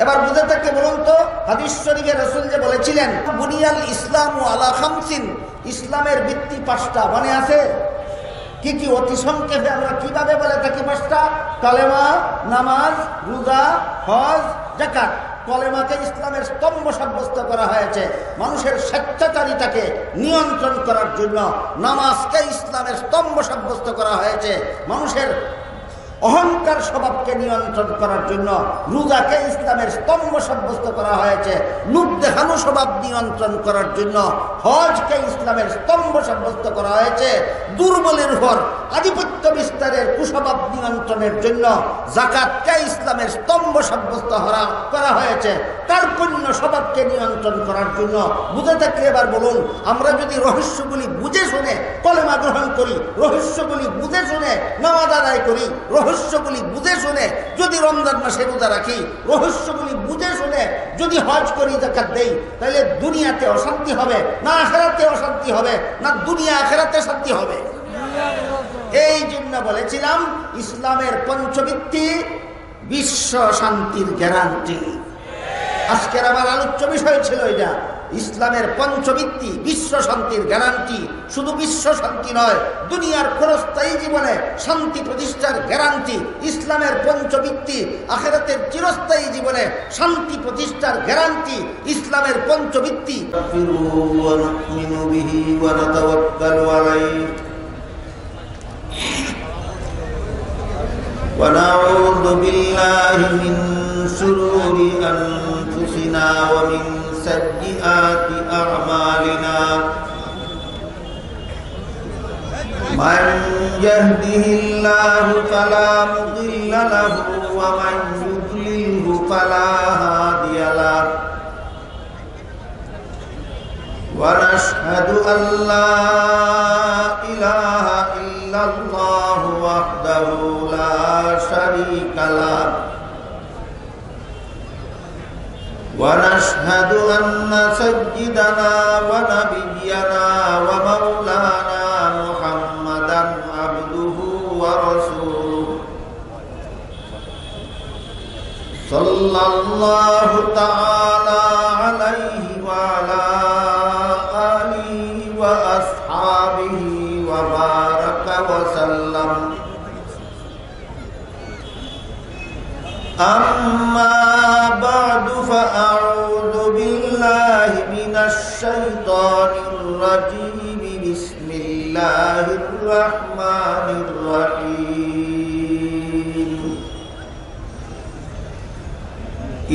এবার বুঝে থাকতে বলুন তো, হাদিস শরীফে রাসূল যে বলেছিলেন বুনিয়াল ইসলামু আলা খামসিন, ইসলামের ভিত্তি 5টা, মনে আছে? কি কি? অতি সংক্ষেপে আমরা কিভাবে বলে থাকি 5টা? কালেমা, নামাজ, রোজা, হজ, যাকাত। কলেমাকে ইসলামের স্তম্ভ সাব্যস্ত করা হয়েছে মানুষের স্বেচ্ছাচারিতাকে নিয়ন্ত্রণ করার জন্য। নামাজকে ইসলামের স্তম্ভ সাব্যস্ত করা হয়েছে মানুষের অহংকার স্বভাবকে নিয়ন্ত্রণ করার জন্য। রোজাকে ইসলামের স্তম্ভ সাব্যস্ত করা হয়েছে লোক দেখানো স্বভাব নিয়ন্ত্রণ করার জন্য। হজকে ইসলামের স্তম্ভ সাব্যস্ত করা হয়েছে দুর্বলের উপর আধিপত্য বিস্তারের কুস্বভাব নিয়ন্ত্রণের জন্য। যাকাতকে ইসলামের স্তম্ভ সাব্যস্ত করা হয়েছে কার্পণ্য স্বভাবকে নিয়ন্ত্রণ করার জন্য। বুঝে থাকলে এবার বলুন, আমরা যদি রহস্যগুলি বুঝে শুনে কলেমা গ্রহণ করি, রহস্যগুলি বুঝে শুনে নামাজ আদায় করি, রহস্যগুলি বুঝে শুনে যদি রমজান মাসে রোজা রাখি, রহস্যগুলি বুঝে শুনে যদি হজ করি, যাকাত দেই, তাহলে দুনিয়াতে অশান্তি হবে না আখিরাতে অশান্তি হবে? না দুনিয়া আখিরাতে শান্তি হবে? এই জন্য বলেছিলাম ইসলামের পঞ্চভিত্তি বিশ্ব শান্তির গ্যারান্টি। আজকের আমার আলোচ্য বিষয় ছিল এটা, ইসলামের পঞ্চভিত্তি বিশ্ব শান্তির গ্যারান্টি। শুধু বিশ্ব শান্তি নয়, দুনিয়ার ক্ষণস্থায়ী জীবনে শান্তি প্রতিষ্ঠার গ্যারান্টি। ইসলামের পঞ্চভিত্তি আখিরাতের চিরস্থায়ী জীবনে শান্তি প্রতিষ্ঠার গ্যারান্টি। ইসলামের পঞ্চভিত্তি ونعوذ بالله من شرور أنفسنا ومن سيئات أعمالنا من يهده الله فلا مضل له ومن يضلله فلا هادي له ونشهد أن لا إله إلا الله وحده لا شريك له ونشهد أن سيدنا ونبينا ومولانا محمدا عبده ورسوله صلى الله تعالى عليه وعلى آله وأصحابه وبارك وسلم. أما بعد فأعوذ بالله من الشيطان الرجيم. بسم الله الرحمن الرحيم.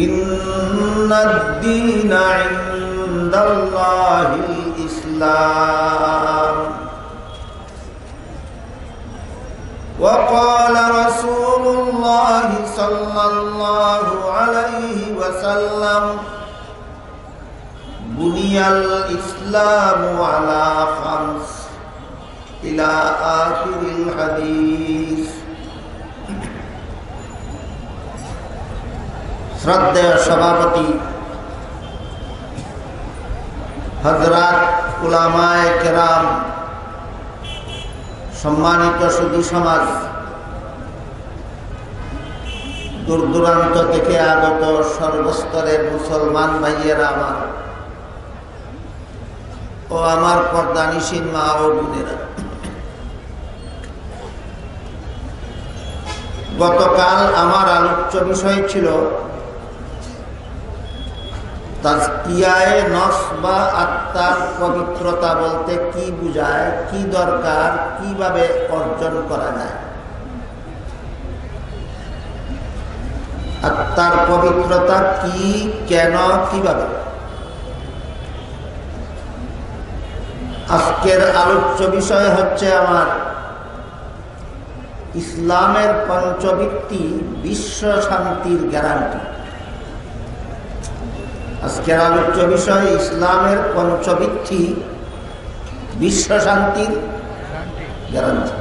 إن الدين عند الله الإسلام. وقال رسول الله صلى الله عليه وسلم بني الإسلام على 5 إلى آخر الحديث. শ্রদ্ধেয় সভাপতি হযরত উলামায়ে কেরাম, সম্মানিত সুধী সমাজ, দূর দূরান্ত থেকে আগত সর্বস্তরের মুসলমান ভাইয়েরা আমার ও আমার পর্দানিশীন মা ও বোনেরা, গতকাল আমার আলোচ্য বিষয় ছিল তাজকিয়ায়ে নফস বা আত্মার পবিত্রতা বলতে কি বোঝায়, কি দরকার, কিভাবে অর্জন করা যায়। আত্মার পবিত্রতা কি, কেন, কিভাবে। আজকের আলোচ্য বিষয় হচ্ছে আমার ইসলামের পঞ্চভিত্তি বিশ্ব শান্তির গ্যারান্টি। আজকের আলোচ্য বিষয় ইসলামের পঞ্চভিত্তি বিশ্ব শান্তির গ্যারান্টি।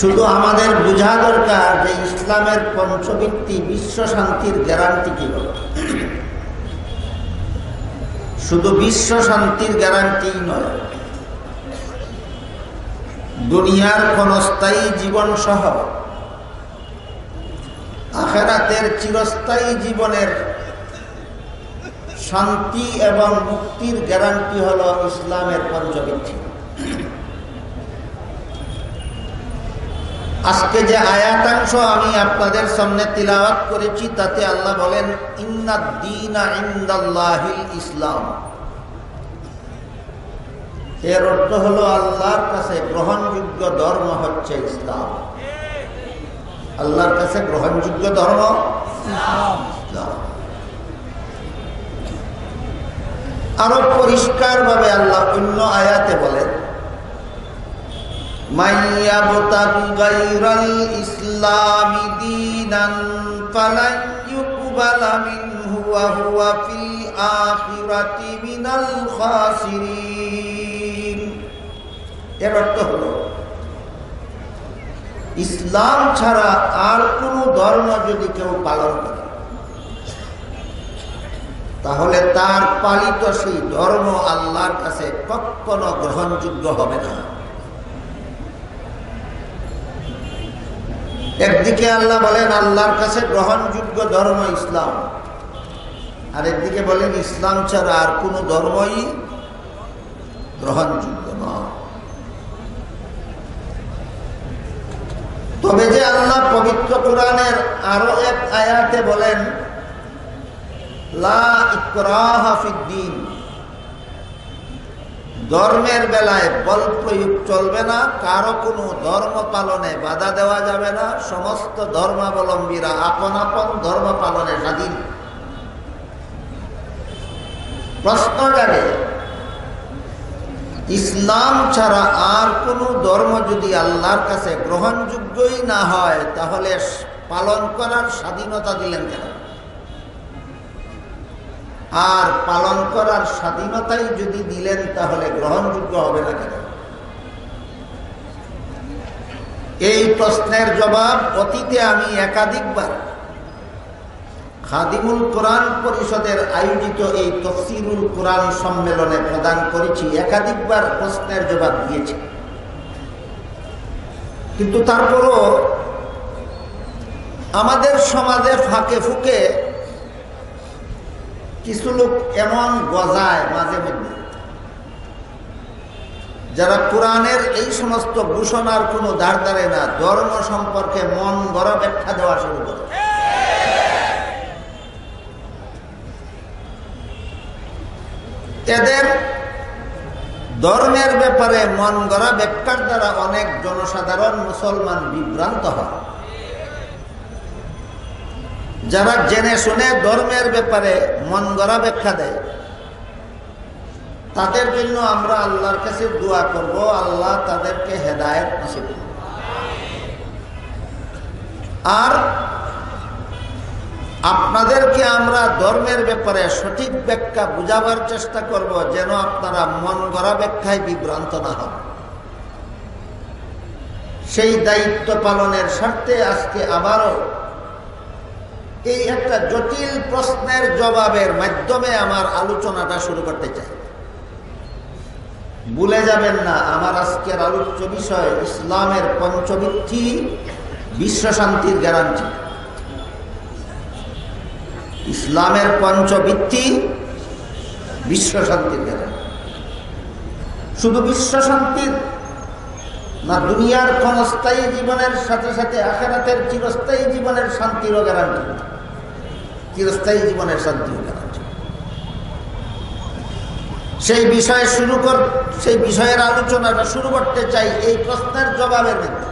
শুধু আমাদের বোঝা দরকার যে ইসলামের পঞ্চভিত্তি বিশ্ব শান্তির গ্যারান্টি কি। শুধু বিশ্ব শান্তির গ্যারান্টি নয়, দুনিয়ার ক্ষণস্থায়ী জীবন সহ আখিরাতের চিরস্থায়ী জীবনের শান্তি এবং মুক্তির গ্যারান্টি হলো ইসলামের পঞ্চবিধি। আজকে যে আয়াতাংশ আমি আপনাদের সামনে তিলাওয়াত করেছি তাতে আল্লাহ বলেন ইন্নাদ-দীনা ইনদাল্লাহিল ইসলাম। এর অর্থ হলো আল্লাহর কাছে গ্রহণযোগ্য ধর্ম হচ্ছে ইসলাম। আল্লাহর কাছে গ্রহণযোগ্য ধর্ম ইসলাম। আরো পরিষ্কার ভাবে আল্লাহ অন্য আয়াতে বলেন মাইয়াবতাগি গায়রাল ইসলামি দীনান ফালান ইউকবালা মিনহু ওয়া হুয়া ফিল আখিরাতি মিনাল খাসিরিন। এর অর্থ হলো ইসলাম ছাড়া আর কোনো ধর্ম যদি কেউ পালন করে তাহলে তার পালিত সেই ধর্ম আল্লাহর কাছে কখনো গ্রহণযোগ্য হবে না। একদিকে আল্লাহ বলেন আল্লাহর কাছে গ্রহণযোগ্য ধর্ম ইসলাম, আর একদিকে বলেন ইসলাম ছাড়া আর কোনো ধর্মই গ্রহণযোগ্য নয়। তবে যে আল্লাহ পবিত্র কোরআনের আরো এক আয়াতে বলেন লা ইকরাহা ফিদ্দীন, ধর্মের বেলায় বল প্রয়োগ চলবে না, কারো কোনো ধর্ম পালনে বাধা দেওয়া যাবে না, সমস্ত ধর্মাবলম্বীরা আপন আপন ধর্ম পালনে স্বাধীন। প্রশ্ন জাগে ইসলাম ছাড়া আর কোনো ধর্ম যদি আল্লাহর কাছে গ্রহণযোগ্যই না হয় তাহলে পালন করার স্বাধীনতা দিলেন কেন? আর পালন করার স্বাধীনতাই যদি দিলেন তাহলে গ্রহণযোগ্য হবে না কেন? এই প্রশ্নের জবাব অতীতে আমি একাধিকবার খাদিমুল কোরআন পরিষদের আয়োজিত এই তাফসীরুল কোরআন সম্মেলনে প্রদান করেছি, একাধিকবার প্রশ্নের জবাব দিয়েছি। কিন্তু তারপরও আমাদের সমাজে ফাঁকে ফুঁকে কিছু লোক এমন গজায় মাঝে মধ্যে যারা কোরআনের এই সমস্ত ঘোষণার কোনো ধার ধারে না, ধর্ম সম্পর্কে মন গড়া ব্যাখ্যা দেওয়া শুরু করে। এদের ধর্মের ব্যাপারে মন গড়া ব্যাখ্যার দ্বারা অনেক জনসাধারণ মুসলমান বিভ্রান্ত হয়। যারা জেনে শুনে ধর্মের ব্যাপারে মন গড়া ব্যাখ্যা দেয় তাদের জন্য আমরা আল্লাহর কাছে দোয়া করব, আল্লাহ তাদেরকে হেদায়েত নসিব করুন। আর আপনাদেরকে আমরা ধর্মের ব্যাপারে সঠিক ব্যাখ্যা বুঝাবার চেষ্টা করব যেন আপনারা মন গড়া ব্যাখ্যায় বিভ্রান্ত না হন। সেই দায়িত্ব পালনের স্বার্থে আজকে আবারও এই একটা জটিল প্রশ্নের জবাবের মাধ্যমে আমার আলোচনাটা শুরু করতে চাই। ভুলে যাবেন না আমার আজকের আলোচ্য বিষয় ইসলামের পঞ্চবৃত্তি বিশ্ব শান্তির গ্যারান্টি। ইসলামের পঞ্চবৃত্তি বিশ্ব শান্তির গ্যারান্টি। শুধু বিশ্ব শান্তির না, দুনিয়ার ক্ষণস্থায়ী জীবনের সাথে সাথে আখিরাতের চিরস্থায়ী জীবনের শান্তিরও গ্যারান্টি, চিরস্থায়ী জীবনের শান্তিও গ্যারান্টি। সেই বিষয়ের আলোচনাটা শুরু করতে চাই এই প্রশ্নের জবাবের মধ্যে।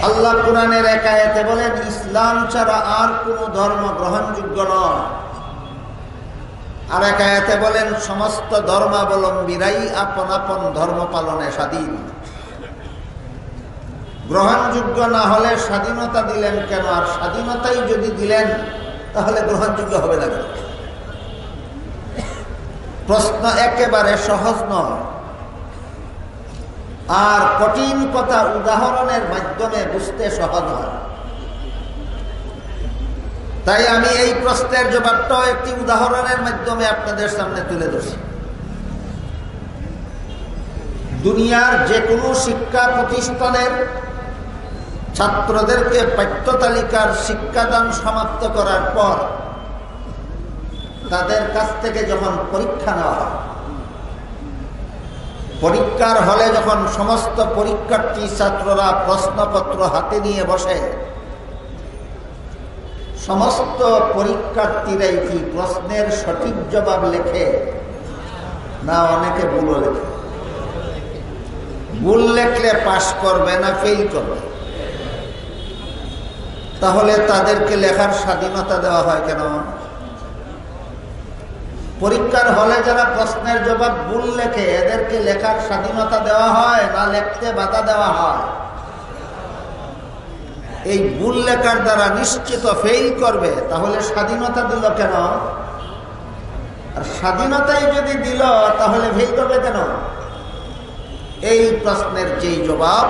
আল্লাহ কোরআনের এক আয়াতে বলেন ইসলাম ছাড়া আর কোনো ধর্ম গ্রহণযোগ্য নয়, আর এক আয়াতে বলেন সমস্ত ধর্মাবলম্বীরাই আপন আপন ধর্ম পালনে স্বাধীন। গ্রহণযোগ্য না হলে স্বাধীনতা দিলেন কেন? আর স্বাধীনতাই যদি দিলেন তাহলে গ্রহণযোগ্য হবে না কেন? প্রশ্ন একেবারে সহজ নয়, আর কঠিন কথা উদাহরণের মাধ্যমে বুঝতে সহজ হয়। তাই আমি এই প্রশ্নের জবাবটাও একটি উদাহরণের মাধ্যমে আপনাদের সামনে তুলে ধরছি। দুনিয়ার যে কোনো শিক্ষা প্রতিষ্ঠানের ছাত্রদেরকে পাঠ্য তালিকার শিক্ষাদান সমাপ্ত করার পর তাদের কাছ থেকে যখন পরীক্ষা নেওয়া হয়, পরীক্ষার হলে যখন সমস্ত পরীক্ষার্থী ছাত্ররা প্রশ্নপত্র হাতে নিয়ে বসে, সমস্ত পরীক্ষার্থীরাই কি প্রশ্নের সঠিক জবাব লেখে না অনেকে ভুল লেখে? ভুল লেখলে পাশ করবে না ফেল করবে? তাহলে তাদেরকে লেখার স্বাধীনতা দেওয়া হয় কেন? পরীক্ষার হলে যারা প্রশ্নের জবাব ভুল লেখে এদেরকে লেখার স্বাধীনতা দেওয়া হয় না লিখতে বাধা দেওয়া হয়? এই ভুল লেখার দ্বারা নিশ্চিত ফেল করবে, তাহলে স্বাধীনতা দিল কেন? আর স্বাধীনতাই যদি দিল তাহলে ফেল করবে কেন? এই প্রশ্নের যেই জবাব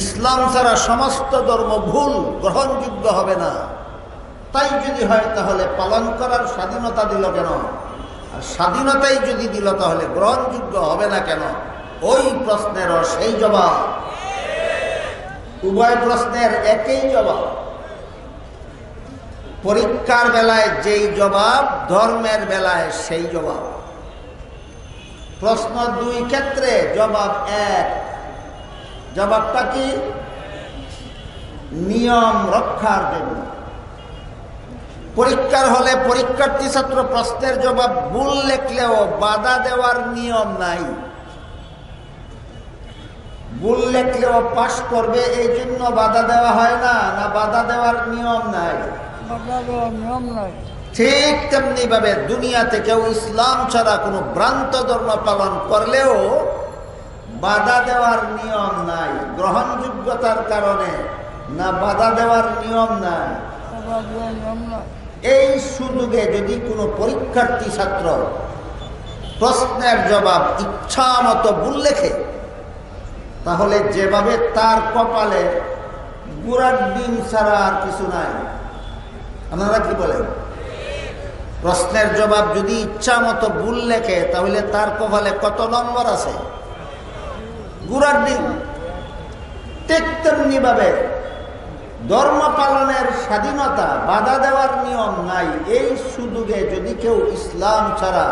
ইসলাম ছাড়া সমস্ত ধর্ম ভুল, গ্রহণযোগ্য হবে না, তাই যদি হয় তাহলে পালন করার স্বাধীনতা দিল কেন? আর স্বাধীনতাই যদি দিল তাহলে গ্রহণযোগ্য হবে না কেন? ওই প্রশ্নেরও সেই জবাব, উভয় প্রশ্নের একই জবাব। পরীক্ষার বেলায় যেই জবাব, ধর্মের বেলায় সেই জবাব। প্রশ্ন দুই ক্ষেত্রে জবাব এক। জবাবটা কি? নিয়ম রক্ষার জন্য। পরীক্ষার হলে পরীক্ষার্থী ছাত্র প্রশ্নের জবাব ভুল লেখলেও বাধা দেওয়ার নিয়ম নাই। ভুল লেখলেও পাশ করবে এই জন্য বাধা দেওয়া হয় না, না বাধা দেওয়ার নিয়ম নাই? ঠিক তেমনি ভাবে দুনিয়াতে কেউ ইসলাম ছাড়া কোনো ভ্রান্ত ধর্ম পালন করলেও বাধা দেওয়ার নিয়ম নাই। গ্রহণযোগ্যতার কারণে না বাধা দেওয়ার নিয়ম নাই। এই সুযোগে যদি কোনো পরীক্ষার্থী ছাত্র প্রশ্নের জবাব ইচ্ছা মতো ভুল লেখে, তাহলে যেভাবে তার কপালে গুড়ার ডিম ছাড়া আর কিছু নাই। আপনারা কি বলেন? প্রশ্নের জবাব যদি ইচ্ছা মতো ভুল লেখে তাহলে তার কপালে কত নম্বর আছে? গুড়ার ডিম। ঠিক তেমনি ভাবে ধর্ম পালনের স্বাধীনতা, বাধা দেওয়ার নিয়ম নাই। এই সুযোগে যদি কেউ ইসলাম ছাড়া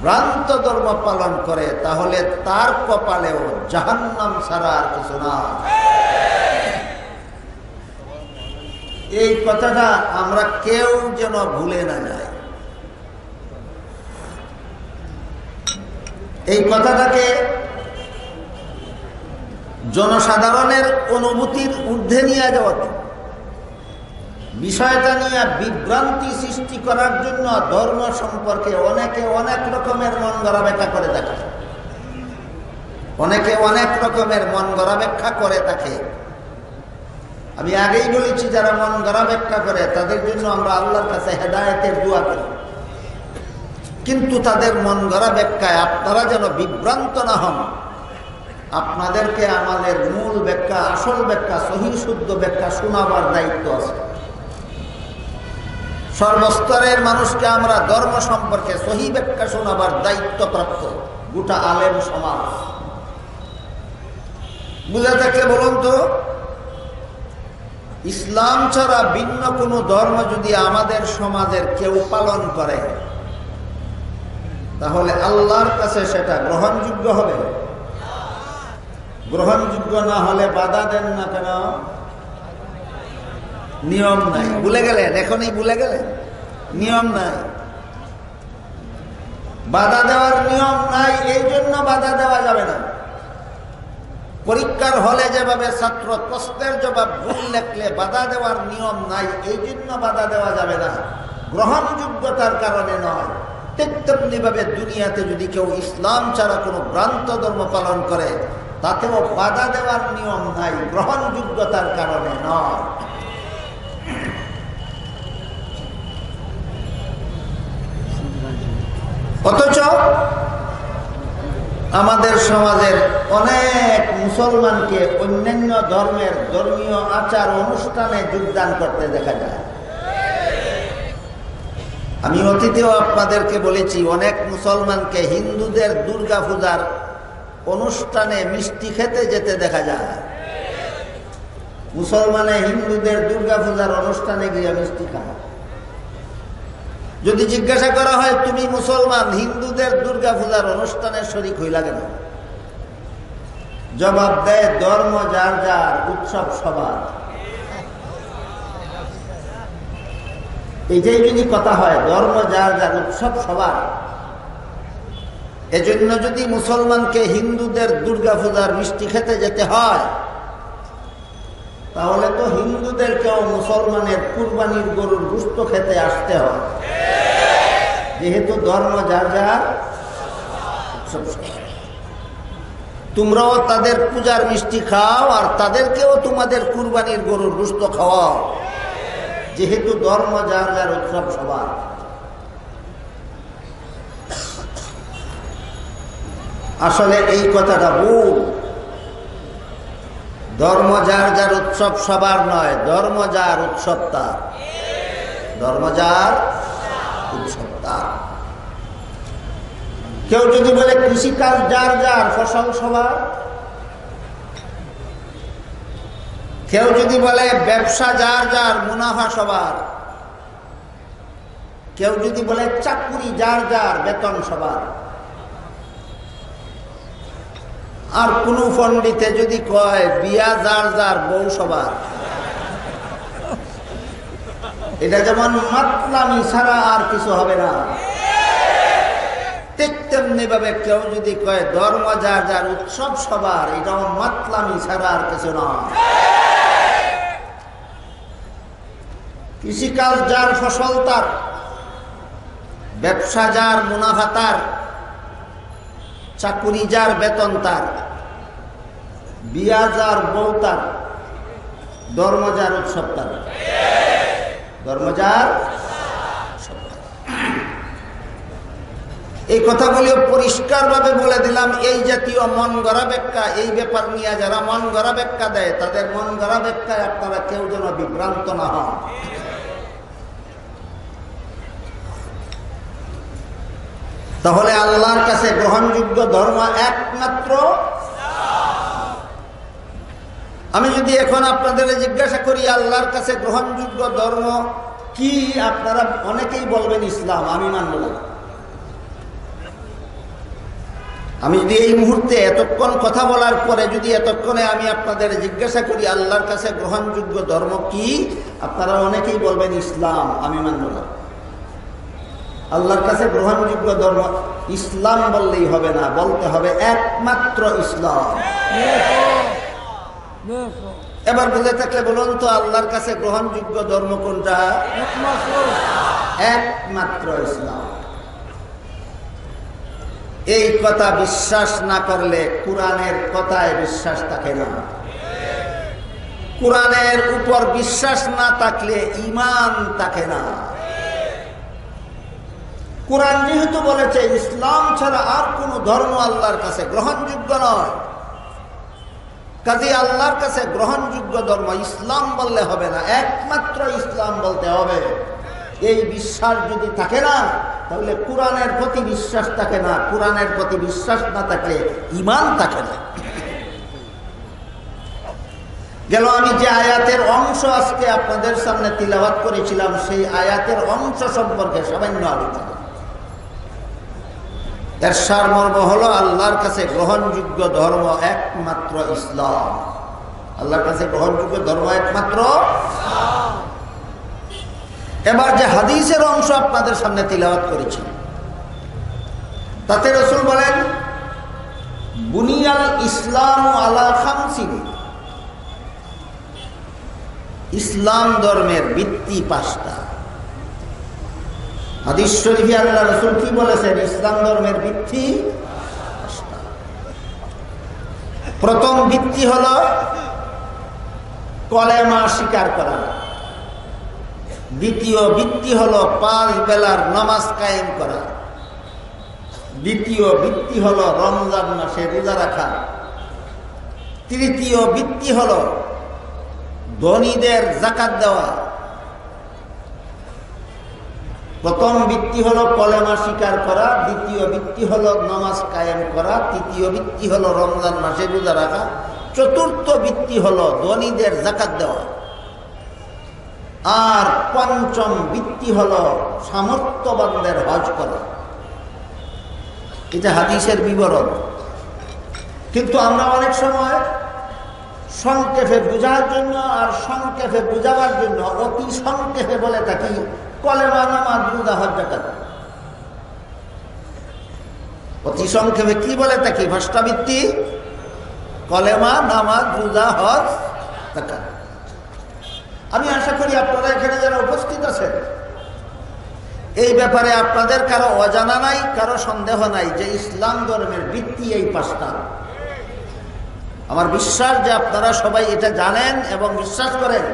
ভ্রান্ত ধর্ম পালন করে তাহলে তার কপালেও জাহান্নাম ছাড়া আর কিছু না। এই কথাটা আমরা কেউ যেন ভুলে না যায়। এই কথাটাকে জনসাধারণের অনুভূতির ঊর্ধ্বে নিয়ে যাওয়া, বিষয়টা নিয়ে বিভ্রান্তি সৃষ্টি করার জন্য ধর্ম সম্পর্কে অনেকে অনেক রকমের মন গড়া ব্যাখ্যা করে থাকে। অনেকে অনেক রকমের মন গড়া ব্যাখ্যা করে থাকে। আমি আগেই বলেছি, যারা মন গড়া ব্যাখ্যা করে তাদের জন্য আমরা আল্লাহর কাছে হেদায়েতের দোয়া করি। কিন্তু তাদের মন গড়া ব্যাখ্যায় আপনারা যেন বিভ্রান্ত না হন, আপনাদেরকে আমাদের মূল ব্যাখ্যা, আসল ব্যাখ্যা, সহিহ শুদ্ধ ব্যাখ্যা শোনাবার দায়িত্ব আছে। সর্বস্তরের মানুষকে আমরা ধর্ম সম্পর্কে সহিহ ব্যাখ্যা শোনাবার দায়িত্ব প্রাপ্ত, গোটা আলেম সমাজ। বুঝে থাকলে বলুন তো, ইসলাম ছাড়া ভিন্ন কোনো ধর্ম যদি আমাদের সমাজের কেউ পালন করে তাহলে আল্লাহর কাছে সেটা গ্রহণযোগ্য হবে? গ্রহণযোগ্য না হলে বাধা দেন না কেন? নিয়ম নাই। ভুলে গেলেন? এখনই ভুলে গেলেন? নিয়ম নাই, বাধা দেওয়ার নিয়ম নাই। এই জন্য বাধা দেওয়া যাবে না। পরীক্ষার হলে যেভাবে ছাত্র প্রশ্নের জবাব ভুল লেখলে বাধা দেওয়ার নিয়ম নাই, এই জন্য বাধা দেওয়া যাবে না, গ্রহণযোগ্যতার কারণে নয়। ঠিক তেমনি ভাবে দুনিয়াতে যদি কেউ ইসলাম ছাড়া কোনো ভ্রান্ত ধর্ম পালন করে তাতেও বাধা দেওয়ার নিয়ম নাই, গ্রহণযোগ্যতার কারণে নয়। অথচ আমাদের সমাজের অনেক মুসলমানকে অন্যান্য ধর্মের ধর্মীয় আচার অনুষ্ঠানে যোগদান করতে দেখা যায়। আমি অতীতেও আপনাদেরকে বলেছি, অনেক মুসলমানকে হিন্দুদের দুর্গা পূজার অনুষ্ঠানে মিষ্টি খেতে যেতে দেখা যায়। মুসলমানে হিন্দুদের দুর্গা পূজার অনুষ্ঠানে গিয়ে মিষ্টি খায়। যদি জিজ্ঞাসা করা হয় তুমি মুসলমান, হিন্দুদের দুর্গা পূজার অনুষ্ঠানে শরীক হইলা কেন? জবাব দেয় ধর্ম যার যার, উৎসব সবার। এইটাই যদি কথা হয়, ধর্ম যার যার, উৎসব সবার। এজন্য যদি মুসলমানকে হিন্দুদের দুর্গা পূজার মিষ্টি খেতে যেতে হয়, তাহলে তো হিন্দুদেরকেও মুসলমানের কুরবানির গরুর গোশত খেতে আসতে হয়, যেহেতু ধর্ম যার যার, উৎসব সবার। তোমরাও তাদের পূজার মিষ্টি খাও আর তাদেরকেও তোমাদের কুরবানির গরুর গোশত খাওয়াও, যেহেতু ধর্ম যার যার, উৎসব সবার। আসলে এই কথাটা ভুল। ধর্ম যার যার, উৎসব সবার নয়, ধর্ম যার, উৎসব তার। ধর্ম যার, উৎসব তার। কেউ যদি বলে কৃষিকাজ যার যার, ফসল সবার। কেউ যদি বলে ব্যবসা যার যার, মুনাফা সবার। কেউ যদি বলে চাকরি যার যার, বেতন সবার। আর কোন পণ্ডিতে যদি কয় বিয়া যার যার, বউ সবার। এটা যেমন মাতলামি ছাড়া আর কিছু হবে না, ঠিক তেমনি ভাবে কেউ যদি কয় ধর্ম যার যার, উৎসব সবার, এটাও মাতলামি ছাড়া আর কিছু না। কৃষিকাজ যার, ফসল তার। ব্যবসা যার, মুনাফা তার। চাকুরি যার, বেতন তার। বিয়া যার, বউ তার। ধর্ম যার, উৎসব তার। ধর্ম যার। এই কথাগুলিও পরিষ্কার ভাবে বলে দিলাম। এই জাতীয় মন গড়া ব্যাখ্যা, এই ব্যাপার নিয়ে যারা মন গড়া ব্যাখ্যা দেয়, তাদের মন গড়া ব্যাখ্যায় আপনারা কেউ যেন বিভ্রান্ত না হন। তাহলে আল্লাহর কাছে গ্রহণযোগ্য ধর্ম একমাত্র। আমি যদি এখন আপনাদের জিজ্ঞাসা করি আল্লাহর কাছে গ্রহণযোগ্য ধর্ম কি, আপনারা অনেকেই বলবেন ইসলাম। আমি মানব না। আমি যদি এই মুহূর্তে এতক্ষণ কথা বলার পরে যদি এতক্ষণে আমি আপনাদের জিজ্ঞাসা করি আল্লাহর কাছে গ্রহণযোগ্য ধর্ম কি, আপনারা অনেকেই বলবেন ইসলাম। আমি মানব না। আল্লাহর কাছে গ্রহণযোগ্য ধর্ম ইসলাম বললেই হবে না, বলতে হবে একমাত্র ইসলাম। এবার বুঝে থাকলে বলুন তো আল্লাহর কাছে গ্রহণযোগ্য ধর্ম কোনটা? একমাত্র ইসলাম। এই কথা বিশ্বাস না করলে কোরআনের কথায় বিশ্বাস থাকে না। কোরআনের উপর বিশ্বাস না থাকলে ঈমান থাকে না। কোরআন যেহেতু বলেছে ইসলাম ছাড়া আর কোন ধর্ম আল্লাহর কাছে গ্রহণযোগ্য নয়, কাজে আল্লাহর কাছে গ্রহণযোগ্য ধর্ম ইসলাম বললে হবে না, একমাত্র ইসলাম বলতে হবে। এই বিশ্বাস যদি থাকে না, তাহলে কোরআনের প্রতি বিশ্বাস থাকে না। কোরআনের প্রতি বিশ্বাস না থাকলে ঈমান থাকে না। গেল আমি যে আয়াতের অংশ আজকে আপনাদের সামনে তিলাওয়াত করেছিলাম, সেই আয়াতের অংশ সম্পর্কে সামান্য আলোচনা। এর সারমর্ম হলো আল্লাহর কাছে গ্রহণযোগ্য ধর্ম একমাত্র ইসলাম। আল্লাহর কাছে গ্রহণযোগ্য ধর্ম একমাত্র। এবার যে হাদিসের অংশ আপনাদের সামনে তিলাওয়াত করেছি, তাতে রাসূল বলেন বুনিয়াল ইসলাম আলা খামসিন। ইসলাম ধর্মের ভিত্তি 5টা। হাদিস শরীফে আল্লাহ রাসূল কি বলেছেন? ইসলাম ধর্মের ভিত্তি 5টা। প্রথম ভিত্তি হলো কলেমা স্বীকার করা। দ্বিতীয় ভিত্তি হলো 5 বেলার নামাজ কায়েম করা। দ্বিতীয় ভিত্তি হলো রমজান মাসে রোজা রাখা। তৃতীয় ভিত্তি হলো ধনীদের যাকাত দেওয়া। প্রথম ভিত্তি হলো কলেমা স্বীকার করা, দ্বিতীয় ভিত্তি হলো নামাজ কায়েম করা, তৃতীয় ভিত্তি হলো রমজান মাসে রোজা রাখা, চতুর্থ বৃত্তি হলো ধনীদের যাকাত দেওয়া, আর পঞ্চম বৃত্তি হলো সামর্থ্যবানদের হজ করা। এটা হাদিসের বিবরণ। কিন্তু আমরা অনেক সময় সংক্ষেপে বোঝার জন্য আর সংক্ষেপে বোঝাবার জন্য অতি সংক্ষেপে বলে থাকি কলেমা, নামাজ, রোজা, হজ, যাকাত। অতি সংক্ষেপে কি বলে থাকি? ভাষ্টাবৃত্তি, কলেমা, নামাজ, রোজা, হজ, যাকাত। আমি আশা করি আপনারা এখানে যারা উপস্থিত আছেন এই ব্যাপারে আপনাদের কারো অজানা নাই, কারো সন্দেহ নাই যে ইসলাম ধর্মের ভিত্তি এই পাঁচটা। আমার বিশ্বাস যে আপনারা সবাই এটা জানেন এবং বিশ্বাস করেন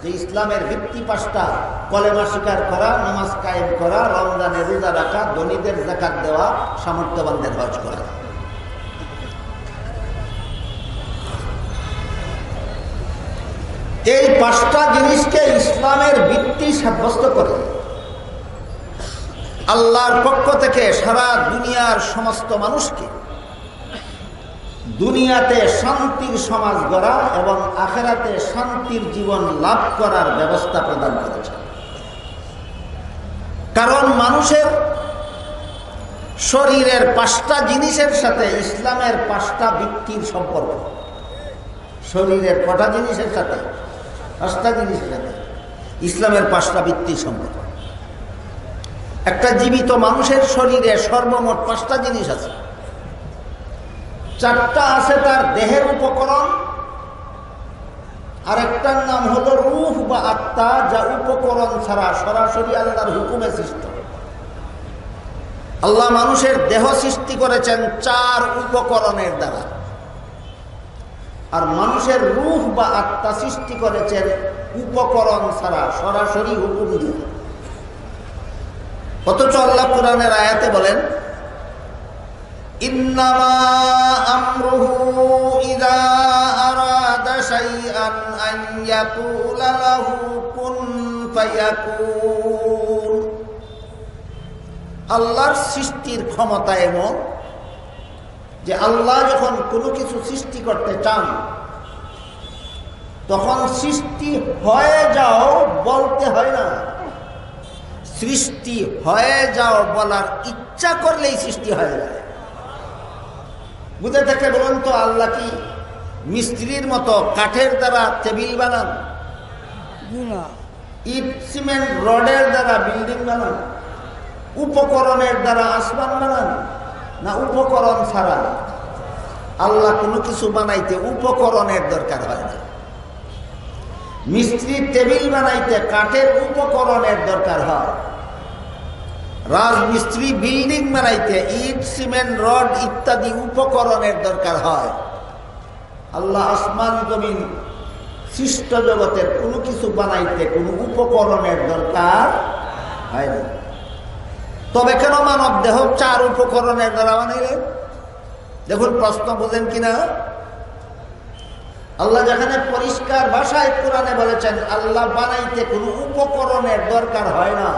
যে ইসলামের ভিত্তি পাঁচটা: কলেমা স্বীকার করা, নামাজ কায়েম করা, রমজানে রোজা রাখা, ধনীদের যাকাত দেওয়া, সামর্থ্যবানদের হজ করা। এই পাঁচটা জিনিসকে ইসলামের ভিত্তি সাব্যস্ত করে আল্লাহর পক্ষ থেকে সারা দুনিয়ার সমস্ত মানুষকে দুনিয়াতে শান্তির সমাজ গড়া এবং আখিরাতে শান্তির জীবন লাভ করার ব্যবস্থা প্রদান করেছে। কারণ মানুষের শরীরের পাঁচটা জিনিসের সাথে ইসলামের পাঁচটা ভিত্তির সম্পর্ক। শরীরের কটা জিনিসের সাথে? পাঁচটা জিনিসের সাথে ইসলামের পাঁচটা ভিত্তির সম্পর্ক। একটা জীবিত মানুষের শরীরে সর্বমোট পাঁচটা জিনিস আছে। চারটা আছে তার দেহের উপকরণ, আর একটার নাম হলো রূহ বা আত্মা, যা উপকরণ ছাড়া সরাসরি আল্লাহর হুকুমে সৃষ্ট। আল্লাহ মানুষের দেহ সৃষ্টি করেছেন চার উপকরণের দ্বারা, আর মানুষের রূহ বা আত্মা সৃষ্টি করেছেন উপকরণ ছাড়া সরাসরি হুকুম দিয়ে। অথচ আল্লাহ কুরআনের আয়াতে বলেন, ইন্নামা আমরুহু ইযা আরাদা শাইআন আন ইয়াকুলা লাহু কুন ফায়াকুন। আল্লাহর সৃষ্টির ক্ষমতা এমন যে আল্লাহ যখন কোনো কিছু সৃষ্টি করতে চান তখন সৃষ্টি হয়ে যাও বলতে হয় না, সৃষ্টি হয়ে যাও বলার ইচ্ছা করলেই সৃষ্টি হয়ে যায়। বুঝে থেকে বলুন তো, আল্লাহ কি মিস্ত্রির মতো কাঠের দ্বারা টেবিল বানান? ইট সিমেন্ট রডের দ্বারা বিল্ডিং বানান? উপকরণের দ্বারা আসমান বানান? না উপকরণ ছাড়া? আল্লাহ কোনো কিছু বানাইতে উপকরণের দরকার হয় না। মিস্ত্রি টেবিল বানাইতে কাঠের উপকরণের দরকার হয়। রাজমিস্ত্রি বিল্ডিং বানাইতে ইট সিমেন্ট রড ইত্যাদি উপকরণের দরকার হয়। আল্লাহ আসমান জমিন সৃষ্ট জগতের কোনো কিছু বানাইতে কোনো উপকরণের দরকার হয় না। তবে কেন মানব দেহ চার উপকরণের দ্বারা বানাইলেন? দেখুন, প্রশ্ন বুঝেন কিনা। আল্লাহ যেখানে পরিষ্কার ভাষায় কোরআনে বলেছেন আল্লাহ বানাইতে কোনো উপকরণের দরকার হয় না,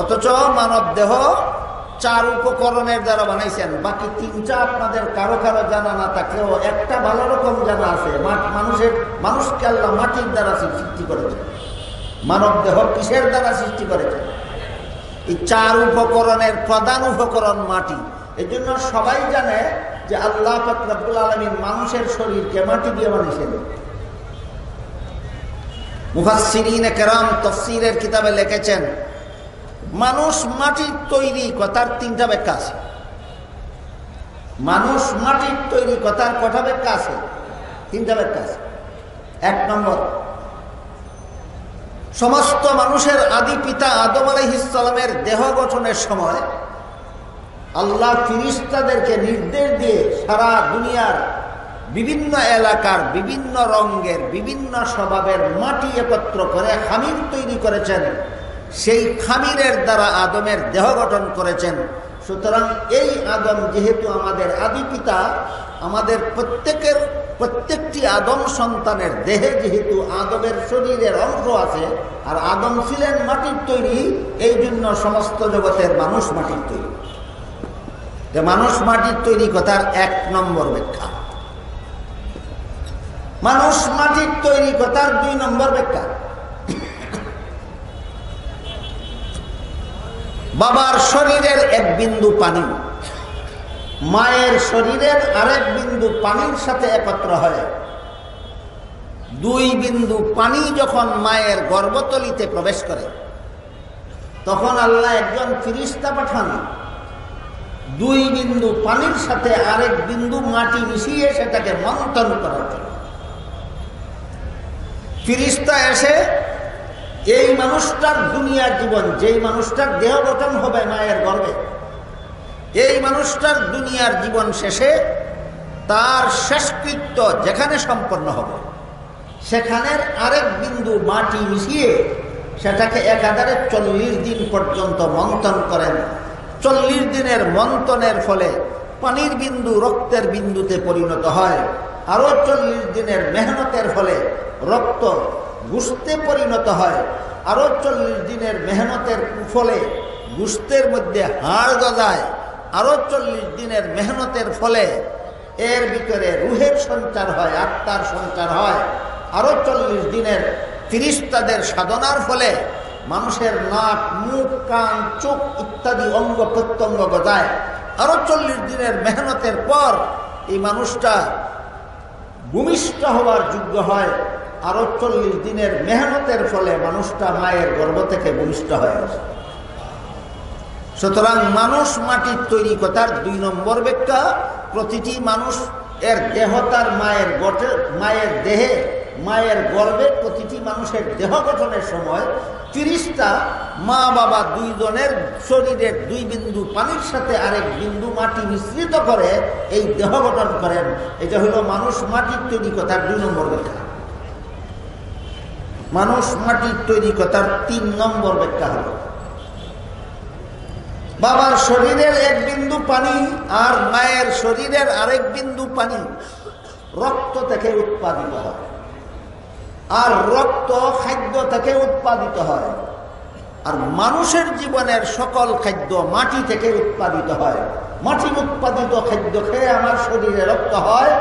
অথচ মানব দেহ চার উপকরণের দ্বারা বানাইছেন। বাকি তিনটা আপনাদের কারো কারো জানা না থাকলেও একটা ভালো রকম জানা আছে। মানুষকে আল্লাহ মাটির দ্বারা সৃষ্টি করেছেন। মানব দেহ কিসের দ্বারা সৃষ্টি করেছেন? এই চার উপকরণের প্রধান উপকরণ মাটি। এই জন্য সবাই জানে যে আল্লাহ পাক রব্বুল আলামিন মানুষের শরীরকে মাটি দিয়ে বানিয়েছেন। মুফাসসিরিনে কেরাম তাফসীরের কিতাবে লিখেছেন, মানুষ মাটির তৈরি কথার তিনটা ব্যাখ্যা আছে। মানুষ মাটির তৈরি কথার কটা ব্যাখ্যা আছে? তিনটা ব্যাখ্যা আছে। এক নম্বর, সমস্ত মানুষের আদি পিতা আদম আলাইহিস সালামের দেহ গঠনের সময় আল্লাহ ফেরেশতাদেরকে নির্দেশ দিয়ে সারা দুনিয়ার বিভিন্ন এলাকার বিভিন্ন রঙের বিভিন্ন স্বভাবের মাটি একত্র করে খামির তৈরি করেছেন। সেই খামিরের দ্বারা আদমের দেহ গঠন করেছেন। সুতরাং এই আদম যেহেতু আমাদের আদি পিতা, আমাদের প্রত্যেকটি আদম সন্তানের দেহে যেহেতু আদমের শরীরের অংশ আছে, আর আদম ছিলেন মাটির তৈরি, এই জন্য সমস্ত জগতের মানুষ মাটির তৈরি। মানুষ মাটির তৈরি কথার এক নম্বর ব্যাখ্যা। মানুষ মাটির তৈরি কথার 2 নম্বর ব্যাখ্যা। বাবার শরীরের 1 বিন্দু পানি মায়ের শরীরের আরেক বিন্দু পানির সাথে একত্র হয়। 2 বিন্দু পানি যখন মায়ের গর্ভতলিতে প্রবেশ করে, তখন আল্লাহ একজন ফেরেশতা পাঠান 2 বিন্দু পানির সাথে আরেক বিন্দু মাটি মিশিয়ে সেটাকে মন্থন করার জন্য। ফেরেশতা এসে এই মানুষটার দুনিয়ার জীবন, যেই মানুষটার দেহ গঠন হবে মায়ের গর্ভে, এই মানুষটার দুনিয়ার জীবন শেষে তার শেষকৃত্য যেখানে সম্পন্ন হবে, সেখানের আরেক বিন্দু মাটি মিশিয়ে সেটাকে একাধারে 40 দিন পর্যন্ত মন্থন করেন। 40 দিনের মন্থনের ফলে পানির বিন্দু রক্তের বিন্দুতে পরিণত হয়। আরো 40 দিনের মেহনতের ফলে রক্ত গোশতে পরিণত হয়। আরো 40 দিনের মেহনতের ফলে গোশতের মধ্যে হাড় গজায়। আরো 40 দিনের মেহনতের ফলে এর ভিতরে রুহের সঞ্চার হয়, আত্মার সঞ্চার হয়। আরো 40 দিনের ফেরেশতাদের সাধনার ফলে মানুষের নাক, মুখ, কান, চোখ ইত্যাদি অঙ্গ প্রত্যঙ্গ গজায়। আরো 40 দিনের মেহনতের পর এই মানুষটা ভূমিষ্ঠ হওয়ার যোগ্য হয়। আরো 40 দিনের মেহনতের ফলে মানুষটা মায়ের গর্ভ থেকে ভূমিষ্ঠ হয়। সুতরাং মানুষ মাটির তৈরি কথার 2 নম্বর ব্যাখ্যা, প্রতিটি মানুষ এর দেহ তার মায়ের দেহে, মায়ের গর্ভে প্রতিটি মানুষের দেহ গঠনের সময় ফেরেশতা মা বাবা 2 জনের শরীরের 2 বিন্দু পানির সাথে আরেক বিন্দু মাটি মিশ্রিত করে এই দেহ গঠন করেন। এটা হলো মানুষ মাটির তৈরি কথার 2 নম্বর ব্যাখ্যা। মানুষ মাটির তৈরি কথার 3 নম্বর ব্যাখ্যা হলো বাবার শরীরের 1 বিন্দু পানি আর মায়ের শরীরের আরেক বিন্দু পানি রক্ত থেকে উৎপাদিত হয়। আর রক্ত খাদ্য থেকে উৎপাদিত হয়। আর মানুষের জীবনের সকল খাদ্য মাটি থেকে উৎপাদিত হয়। মাটির উৎপাদিত খাদ্য খেয়ে আমার শরীরে রক্ত হয়।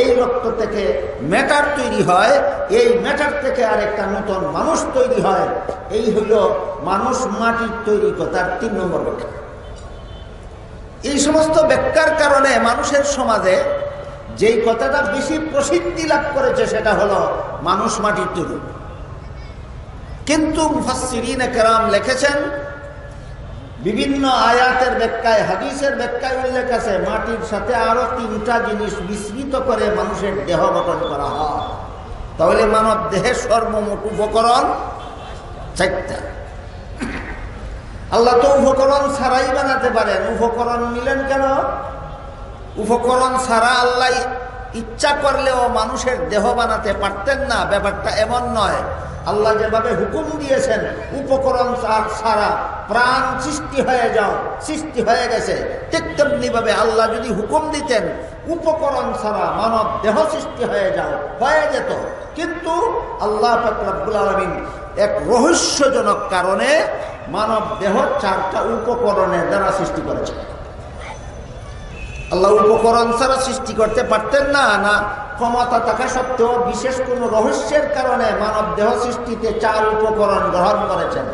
এই রক্ত থেকে ম্যাটার তৈরি হয়। এই ম্যাটার থেকে আরেকটা নতুন মানুষ তৈরি হয়। এই হইল মানুষ মাটির তৈরি কথার 3 নম্বর ব্যাখ্যা। এই সমস্ত ব্যাখ্যার কারণে মানুষের সমাজে যেই কথাটা বেশি প্রসিদ্ধি লাভ করেছে সেটা হলো মানুষ মাটির তৈরি। কিন্তু মুফাসসিরিনে কেরাম লিখেছেন, বিভিন্ন আয়াতের ব্যাখ্যায়, হাদিসের ব্যাখ্যায় উল্লেখ আছে মাটির সাথে আরো 3টা জিনিস মিশ্রিত করে মানুষের দেহ গঠন করা হয়। তাহলে মানব দেহের সর্বমোট উপকরণ 4টা। আল্লাহ তো উপকরণ ছাড়াই বানাতে পারেন। উপকরণ নিলেন কেন? উপকরণ ছাড়া আল্লাহ ইচ্ছা করলেও মানুষের দেহ বানাতে পারতেন না, ব্যাপারটা এমন নয়। আল্লাহ যেভাবে হুকুম দিয়েছেন উপকরণ ছাড়া প্রাণ সৃষ্টি হয়ে গেছে, ঠিক তেমনি ভাবে আল্লাহ যদি হুকুম দিতেন উপকরণ ছাড়া মানব দেহ সৃষ্টি হয়ে যেত। কিন্তু আল্লাহ পাক রব্বুল আলামিন এক রহস্যজনক কারণে মানব দেহ 4টা উপকরণের দ্বারা সৃষ্টি করেছে। আল্লাহ উপকরণ ছাড়া সৃষ্টি করতে পারতেন না, না ক্ষমতা থাকা সত্ত্বেও বিশেষ কোন রহস্যের কারণে মানব দেহ সৃষ্টিতে 4 উপকরণ গ্রহণ করেছেন।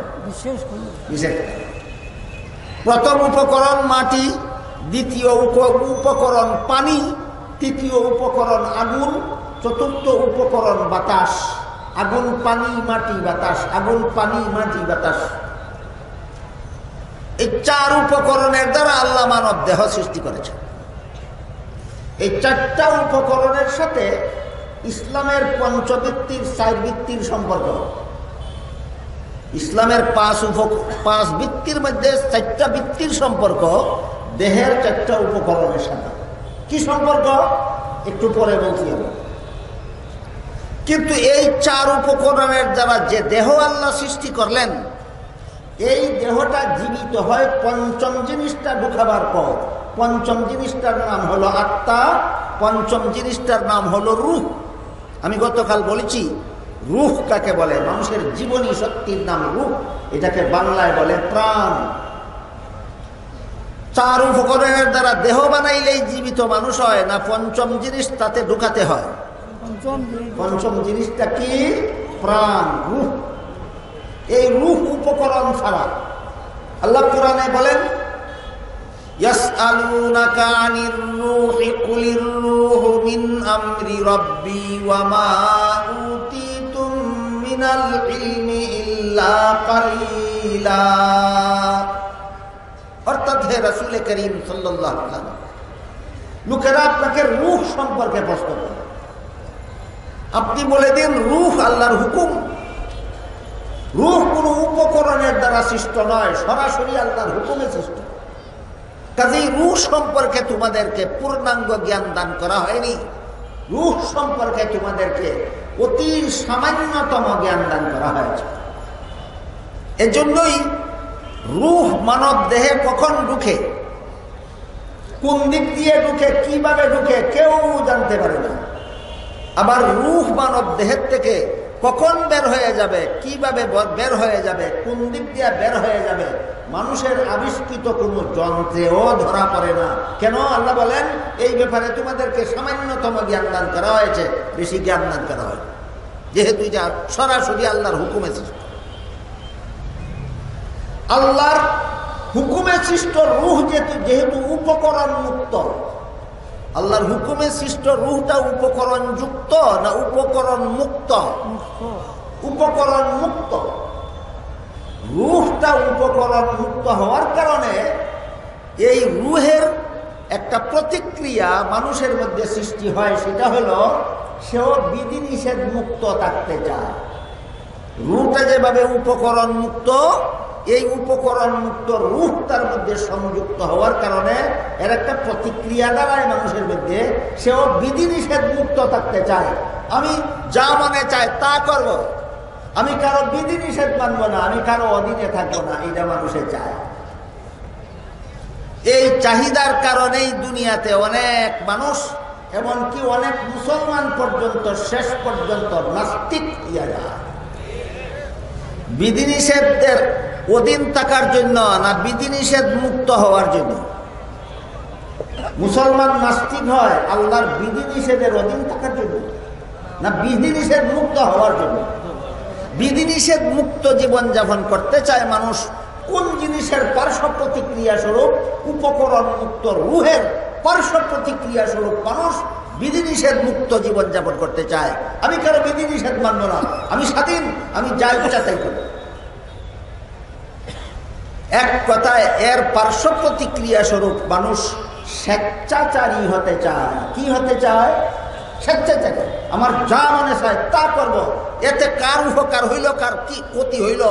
বিশেষ প্রথম উপকরণ মাটি, দ্বিতীয় উপকরণ পানি, তৃতীয় উপকরণ আগুন, চতুর্থ উপকরণ বাতাস। আগুন, পানি, মাটি, বাতাস। আগুন, পানি, মাটি, বাতাস। এই 4 উপকরণের দ্বারা আল্লাহ মানব দেহ সৃষ্টি করেছেন। এই 4টা উপকরণের সাথে ইসলামের পঞ্চবৃত্তির 4 বৃত্তির সম্পর্ক। ইসলামের 5 বৃত্তির মধ্যে 4টা বৃত্তির সম্পর্ক দেহের 4টা উপকরণের সাথে। কি সম্পর্ক একটু পরে বলছি আমি। কিন্তু এই 4 উপকরণের দ্বারা যে দেহ আল্লাহ সৃষ্টি করলেন, এই দেহটা জীবিত হয় 5ম জিনিসটা ঢুকাবার পর। 5ম জিনিসটার নাম হলো আত্মা, 5ম জিনিসটার নাম হলো রূহ। আমি গতকাল বলেছি রূহ কাকে বলে। মানুষের জীবনী শক্তির নাম রূহ, এটাকে বাংলায় বলে প্রাণ। 4 উপকরণের দ্বারা দেহ বানাইলেই জীবিত মানুষ হয় না 5ম জিনিস তাতে ঢুকাতে হয়? পঞ্চম জিনিসটা কি? প্রাণ, রূহ। এই রূহ উপকরণ ছাড়া আল্লাহ কোরআনে বলেন, ইয়াসআলুনাকা আনির রূহি কুলির রূহু মিন আমরি রাব্বি ওয়া মা উতিতুম মিনাল ইলমি ইল্লা কালিলা। অর্থাৎ হে রাসূল করিম সাল্লাল্লাহু আলাইহি ওয়াসাল্লাম, লোকেরা আপনাকে রূহ সম্পর্কে প্রশ্ন করে, আপনি বলে দিন রূহ আল্লাহর হুকুম। রূহ কোনো উপকরণের দ্বারা সৃষ্ট নয়, সরাসরি আল্লাহর হুকুমে সৃষ্ট। কাজেই রূহ সম্পর্কে তোমাদেরকে পূর্ণাঙ্গ জ্ঞান দান করা হয়নি। রূহ সম্পর্কে তোমাদেরকে অতি সামান্যতম জ্ঞান দান করা হয়েছে। এজন্যই রূহ মানব দেহে কখন ঢুকে, কোন দিক দিয়ে ঢুকে, কিভাবে ঢুকে কেউ জানতে পারে না। আবার রূহ মানব দেহের থেকে কখন বের হয়ে যাবে, কিভাবে বের হয়ে যাবে, কোন দিক দিয়ে বের হয়ে যাবে, মানুষের আবিষ্কৃত কোনো যন্ত্রেও ধরা পড়ে না। কেন? আল্লাহ বলেন এই ব্যাপারে তোমাদেরকে সামান্যতম জ্ঞান দান করা হয়েছে, বেশি জ্ঞান দান করা হয়, যেহেতু এটা সরাসরি আল্লাহর হুকুমে সৃষ্ট। আল্লাহর হুকুমে সৃষ্ট রূহ যেহেতু উপকরণ মুক্ত, আল্লাহর হুকুমে সৃষ্ট রূহটা উপকরণ যুক্ত না উপকরণ মুক্ত? উপকরণ মুক্ত। রূহটা উপকরণ মুক্ত হওয়ার কারণে এই রূহের একটা প্রতিক্রিয়া মানুষের মধ্যে সৃষ্টি হয়, সেটা হলো সেও বিধিনিষেধ মুক্ত থাকতে চায়। রূহটা যেভাবে উপকরণ মুক্ত, এই উপকরণ মুক্ত রূহ তার মধ্যে সংযুক্ত হওয়ার কারণে এর একটা প্রতিক্রিয়া দাঁড়ায় মানুষের মধ্যে, সেও বিধিনিষেধ মুক্ত থাকতে চায়। আমি যা মনে চাই তা করব, আমি কারো বিধিনিষেধ মানব না, আমি কারো অধীনে থাকবো না, এটা মানুষে চায়। এই চাহিদার কারণেই দুনিয়াতে অনেক মানুষ, এমনকি অনেক মুসলমান পর্যন্ত শেষ পর্যন্ত নাস্তিক হইয়া যায়। বিধিনিষেধের অধীন থাকার জন্য না বিধিনিষেধ মুক্ত হওয়ার জন্য? মুসলমান নাস্তিক হয় আল্লাহর বিধিনিষেধের অধীন থাকার জন্য না বিধিনিষেধ মুক্ত হওয়ার জন্য? বিধিনিষেধ মুক্ত জীবনযাপন করতে চায় মানুষ কোন জিনিসের পার্শ্ব প্রতিক্রিয়া স্বরূপ? উপকরণ মুক্ত রূহের পার্শ্ব প্রতিক্রিয়া স্বরূপ মানুষ বিধিনিষেধ মুক্ত জীবনযাপন করতে চায়। আমি কারো বিধিনিষেধ মানব না, আমি স্বাধীন, আমি যা ইচ্ছা তাই করব। এক কথায় এর পার্শ্ব প্রতিক্রিয়া স্বরূপ মানুষ স্বেচ্ছাচারী হতে চায়। কি হতে চায়? স্বেচ্ছাচারী। আমার যা মনে চায় তা করব, এতে কার উপকার হইল, কার কি ক্ষতি হইল,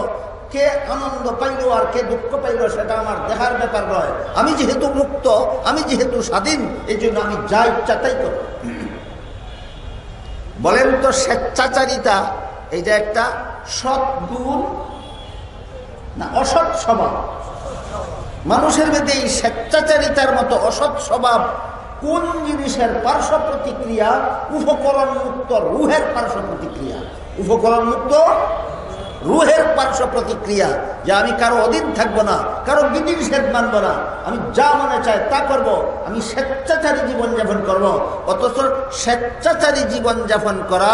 কে আনন্দ পাইল আর কে দুঃখ পাইল সেটা আমার দেখার ব্যাপার নয়। আমি যেহেতু মুক্ত, আমি যেহেতু স্বাধীন, এই জন্য আমি যা ইচ্ছা তাই করব। বলেন তো স্বেচ্ছাচারিতা এইটা একটা সৎ গুণ না অসৎ স্বভাব? মানুষের মধ্যে এই স্বেচ্ছাচারিতার মতো অসৎ স্বভাব কোন জিনিসের পার্শ্ব প্রতিক্রিয়া? উপকরণ মুক্ত রূহের পার্শ্ব প্রতিক্রিয়া। উপকরণ মুক্ত রূহের পার্শ্ব প্রতিক্রিয়া যে আমি কারো অধীন থাকবো না, কারো বিধিনিষেধ মানব না, আমি যা মনে চাই তা করব, আমি স্বেচ্ছাচারী জীবনযাপন করব। অথচ স্বেচ্ছাচারী জীবনযাপন করা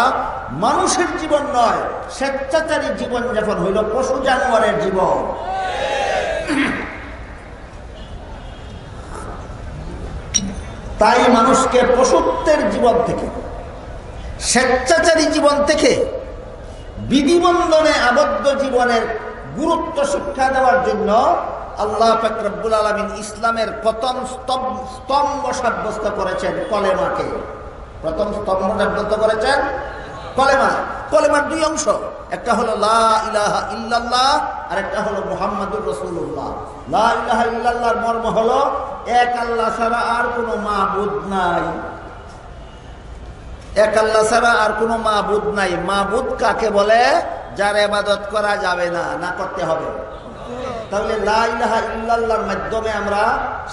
মানুষের জীবন নয়, স্বেচ্ছাচারী জীবনযাপন হইল পশু জানোয়ারের জীবন। তাই মানুষকে পশুত্বের জীবন থেকে, স্বেচ্ছাচারী জীবন থেকে বিধিবন্ধনে আবদ্ধ জীবনের গুরুত্ব শিক্ষা দেওয়ার জন্য আল্লাহ পাক রব্বুল আলামিন ইসলামের প্রথম স্তম্ভ সাব্যস্ত করেছেন কলেমাকে। প্রথম স্তম্ভ সাব্যস্ত করেছেন কলেমা। কলেমার দুই অংশ, একটা হলো লা ইলাহা ইল্লাল্লাহ আর একটা হলো মুহাম্মাদুর রাসূলুল্লাহ। লা ইলাহা ইল্লাল্লাহর মর্ম হলো এক আল্লাহ ছাড়া আর কোনো মাবুদ নাই। এক আল্লাহ ছাড়া আর কোনো মাবুদ নাই। মাবুদ কাকে বলে? যার ইবাদত করা যাবে না, না করতে হবে। তাহলে লা ইলাহা ইল্লাল্লাহর মাধ্যমে আমরা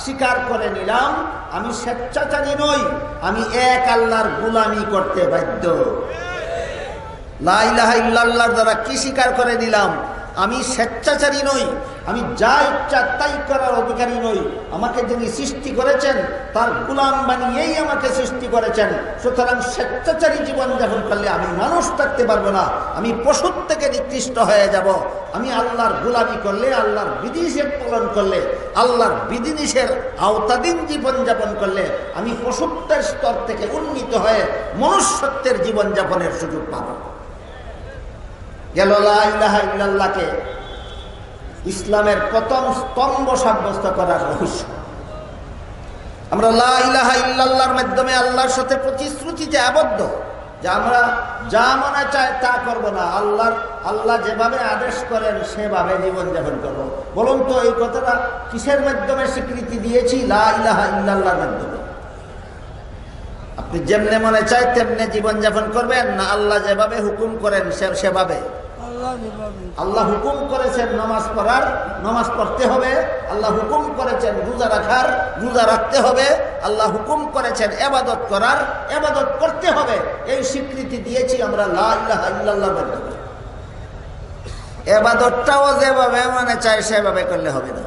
স্বীকার করে নিলাম আমি স্বেচ্ছাচারী নই, আমি এক আল্লাহর গোলামি করতে বাধ্য। লা ইলাহা ইল্লাল্লাহর দ্বারা কি স্বীকার করে নিলাম? আমি স্বেচ্ছাচারী নই, আমি যা ইচ্ছা তাই করার অধিকারী নই। আমাকে যিনি সৃষ্টি করেছেন তার গোলাম বানিয়েই আমাকে সৃষ্টি করেছেন। সুতরাং স্বেচ্ছাচারী জীবনযাপন করলে আমি মানুষ থাকতে পারবো না, আমি পশুর থেকে নিকৃষ্ট হয়ে যাব। আমি আল্লাহর গোলামি করলে, আল্লাহর বিধিনিষেধ পালন করলে, আল্লাহর বিধিনিষেধের আওতাধীন জীবনযাপন করলে আমি পশুত্বের স্তর থেকে উন্নীত হয়ে মনুষ্যত্বের জীবনযাপনের সুযোগ পাব। গেল লা ইলাহা ইল্লাল্লাহকে ইসলামের প্রথম স্তম্ভ সাব্যস্ত করার রহস্য। আমরা লা ইলাহা ইল্লাল্লাহর মাধ্যমে আল্লাহর সাথে প্রতিশ্রুতিতে আবদ্ধ যে আমরা যা মনে চায় তা করব না, আল্লাহ যেভাবে আদেশ করেন সেভাবে জীবনযাপন করব। বলুন তো এই কথাটা কিসের মাধ্যমে স্বীকৃতি দিয়েছি? লা ইলাহা ইল্লাল্লাহর মাধ্যমে। আপনি যেমনে মনে চায় তেমনে জীবনযাপন করবেন না আল্লাহ যেভাবে হুকুম করেন সেভাবে? আল্লাহ হুকুম করেছেন নামাজ পড়ার, নামাজ পড়তে হবে। আল্লাহ হুকুম করেছেন রোজা রাখার, রোজা রাখতে হবে। আল্লাহ হুকুম করেছেন ইবাদত করার, ইবাদত করতে হবে। এই স্বীকৃতি দিয়েছি আমরা লা ইলাহা ইল্লাল্লাহর মাধ্যমে। ইবাদতটাও যেভাবে মনে চায় সেভাবে করলে হবে না।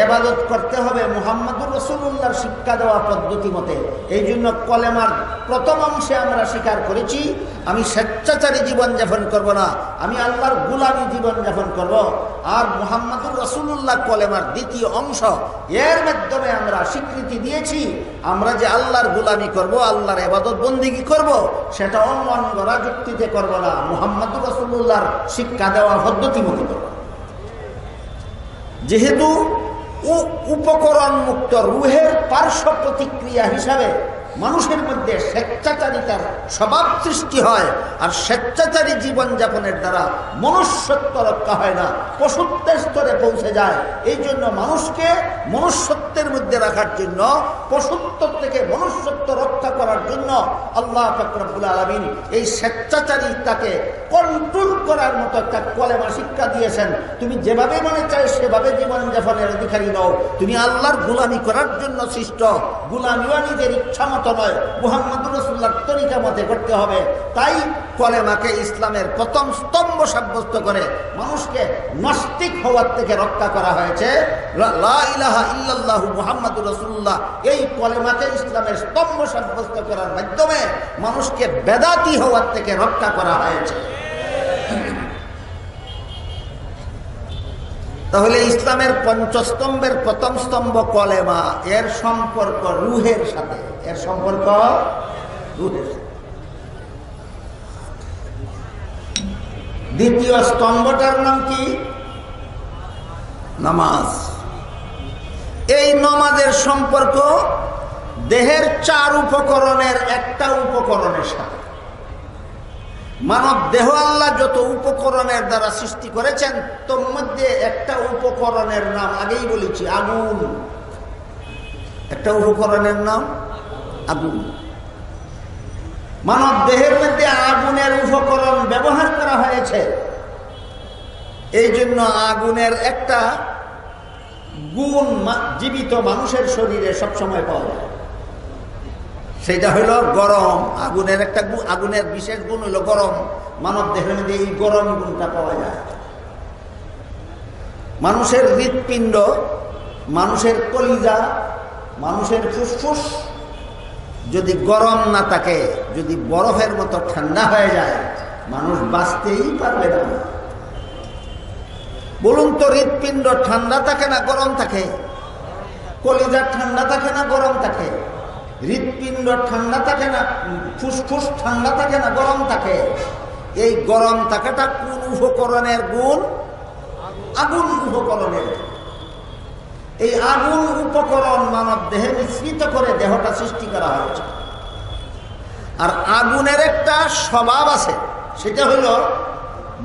ইবাদত করতে হবে মুহাম্মদুর রাসূলুল্লাহর শিক্ষা দেওয়া পদ্ধতি মতে। এই জন্য কলেমার প্রথম অংশে আমরা স্বীকার করেছি আমি স্বেচ্ছাচারী জীবনযাপন করব না, আমি আল্লাহর গোলামী জীবনযাপন করব। আর মুহাম্মদুর রাসূলুল্লাহ কলেমার দ্বিতীয় অংশ, এর মাধ্যমে আমরা স্বীকৃতি দিয়েছি আমরা যে আল্লাহর গোলামী করব, আল্লাহর ইবাদত বন্দেগী করব, সেটা অমন গড়া যুক্তিতে করব না, মুহাম্মদুর রাসূলুল্লাহর শিক্ষা দেওয়া পদ্ধতি মতো করব। যেহেতু উপকরণ মুক্ত রুহের পার্শ্ব প্রতিক্রিয়া হিসাবে মানুষের মধ্যে স্বেচ্ছাচারিতার স্বভাব সৃষ্টি হয়, আর স্বেচ্ছাচারী জীবনযাপনের দ্বারা মনুষ্যত্ব রক্ষা হয় না, পশুত্বের স্তরে পৌঁছে যায়। এই জন্য মানুষকে মনুষ্যত্বের মধ্যে রাখার জন্য, পশুত্ব থেকে মনুষ্যত্ব রক্ষা করার জন্য আল্লাহ পাক রব্বুল আলামিন এই স্বেচ্ছাচারিতাকে কন্ট্রোল করার মতো একটা কলেমা শিক্ষা দিয়েছেন। তুমি যেভাবে মনে চাই সেভাবে জীবনযাপনের অধিকারী নও, তুমি আল্লাহর গোলামি করার জন্য সৃষ্ট। গোলামিও নিজের ইচ্ছা মতো নয়, মুহাম্মদুর রাসূলুল্লাহর তরিকা মতে করতে হবে। তাই কলেমাকে ইসলামের প্রথম স্তম্ভ সাব্যস্ত করে মানুষকে নাস্তিক হওয়ার থেকে রক্ষা করা হয়েছে। লা ইলাহা ইল্লাল্লাহু মুহাম্মাদুর রাসূলুল্লাহ এই কলেমাকে ইসলামের স্তম্ভ সাব্যস্ত করার মাধ্যমে মানুষকে বেদাতি হওয়ার থেকে রক্ষা করা হয়েছে। তাহলে ইসলামের পঞ্চস্তম্ভের প্রথম স্তম্ভ কলেমা, এর সম্পর্ক রুহের সাথে, এর সম্পর্ক রুহের সাথে। দ্বিতীয় স্তম্ভটার নাম কি? নামাজ। এই নামাজের সম্পর্ক দেহের 4 উপকরণের একটা উপকরণের সাথে। মানব দেহ আল্লাহ যত উপকরণের দ্বারা সৃষ্টি করেছেন তোর মধ্যে একটা উপকরণের নাম আগেই বলেছি আগুন। একটা উপকরণের নাম আগুন। মানব দেহের মধ্যে আগুনের উপকরণ ব্যবহার করা হয়েছে। এই জন্য আগুনের একটা গুণ জীবিত মানুষের শরীরে সবসময় পাওয়া যায়, সেটা হইল গরম। আগুনের বিশেষ গুণ হইল গরম। মানব দেহের মধ্যে এই গরম গুণটা পাওয়া যায়। মানুষের হৃৎপিণ্ড, মানুষের কলিজা, মানুষের ফুসফুস যদি গরম না থাকে, যদি বরফের মতো ঠান্ডা হয়ে যায়, মানুষ বাঁচতেই পারবে না। বলুন তো, হৃৎপিণ্ড ঠান্ডা থাকে না গরম থাকে? কলিজা ঠান্ডা থাকে না গরম থাকে? হৃৎপিণ্ড ঠান্ডা থাকে না, ফুসফুস ঠান্ডা থাকে না গরম থাকে? এই গরম থাকাটা কোন উপকরণের গুণ? আগুন উপকরণের। এই আগুন উপকরণ মানব দেহে মিশ্রিত করে দেহটা সৃষ্টি করা হয়েছে। আর আগুনের একটা স্বভাব আছে, সেটা হইল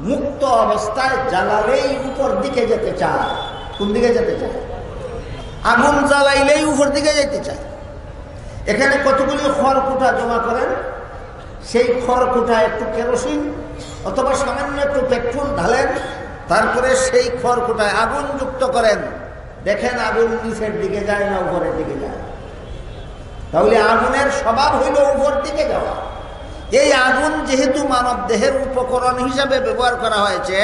মুক্ত অবস্থায় জ্বালালেই উপর দিকে যেতে চায়। কোন দিকে যেতে চায়? আগুন জ্বালাইলেই উপর দিকে যেতে চায়। এখানে কতগুলি খড়কুটা জমা করেন, সেই খড়কুটা একটু কেরোসিন অথবা সামান্য একটু পেট্রোল ঢালেন, তারপরে সেই খড়কুটায় আগুন যুক্ত করেন, দেখেন আগুন নিচের দিকে যায় না উপরের দিকে যায়? তাহলে আগুনের স্বভাব হইল উপর দিকে যাওয়া। এই আগুন যেহেতু মানব দেহের উপকরণ হিসাবে ব্যবহার করা হয়েছে,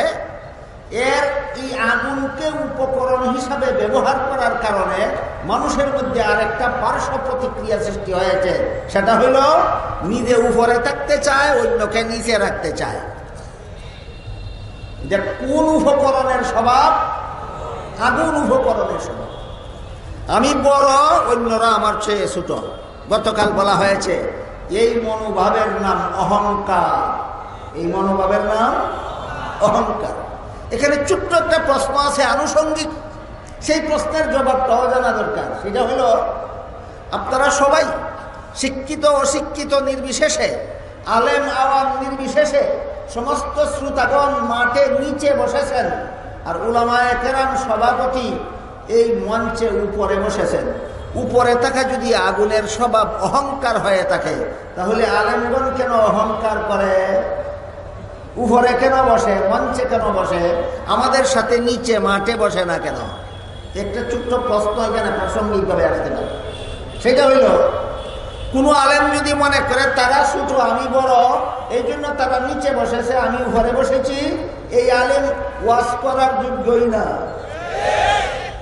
এর এই আগুনকে উপকরণ হিসাবে ব্যবহার করার কারণে মানুষের মধ্যে আরেকটা পার্শ্ব প্রতিক্রিয়া সৃষ্টি হয়েছে। সেটা হলো নিজে উপরে থাকতে চায়, অন্যকে নিচে রাখতে চায়। যে কোন উপকরণের স্বভাব? আগুন উপকরণের স্বভাব। আমি বড়, অন্যরা আমার চেয়ে ছোট। গতকাল বলা হয়েছে এই মনোভাবের নাম অহংকার। এই মনোভাবের নাম অহংকার। এখানে ছোট্ট একটা প্রশ্ন আছে আনুষঙ্গিক, সেই প্রশ্নের জবাবটাও জানা দরকার। সেটা হলো, আপনারা সবাই শিক্ষিত অশিক্ষিত নির্বিশেষে, আলেম আওয়াম নির্বিশেষে সমস্ত শ্রোতাগণ মাঠে নিচে বসেছেন, আর উলামায়ে কেরাম সভাপতি এই মঞ্চে উপরে বসেছেন। উপরে থাকা যদি আগুনের স্বভাব অহংকার হয়ে থাকে, তাহলে আলেমগণ কেন অহংকার করে? উপরে কেন বসে, মঞ্চে কেন বসে, আমাদের সাথে নিচে মাঠে বসে না কেন? একটা ছোট্ট প্রশ্ন এখানে প্রাসঙ্গিকভাবে আসতে পারে। সেটা হইল, কোনো আলেম যদি মনে করে তারা ছোট আমি বড়, এই জন্য তারা নিচে বসেছে, আমি উপরে বসেছি, এই আলেম ওয়াজ করার যোগ্যই না।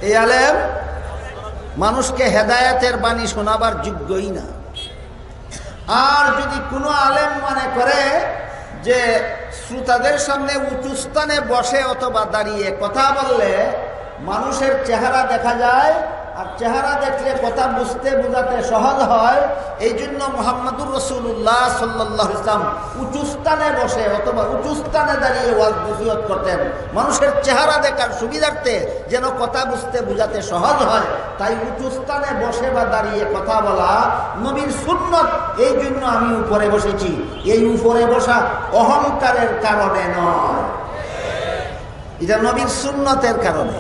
এই আলেম মানুষকে হেদায়েতের বাণী শোনাবার যোগ্যই না। আর যদি কোনো আলেম মনে করে যে শ্রোতাদের সামনে উঁচু স্থানে বসে অথবা দাঁড়িয়ে কথা বললে মানুষের চেহারা দেখা যায়, আর চেহারা দেখলে কথা বুঝতে বোঝাতে সহজ হয়, এই জন্য মুহাম্মদুর রাসূলুল্লাহ সাল্লাল্লাহু আলাইহি ওয়াসাল্লাম উঁচু স্থানে বসে অথবা উঁচু স্থানে দাঁড়িয়ে ওয়াজ নসিহত করতেন। মানুষের চেহারা দেখার সুবিধার্থে, যেন কথা বুঝতে বোঝাতে সহজ হয়, তাই উঁচু স্থানে বসে বা দাঁড়িয়ে কথা বলা নবীর সুন্নত। এই জন্য আমি উপরে বসেছি। এই উপরে বসা অহংকারের কারণে নয়, এটা নবীর সুন্নতের কারণে।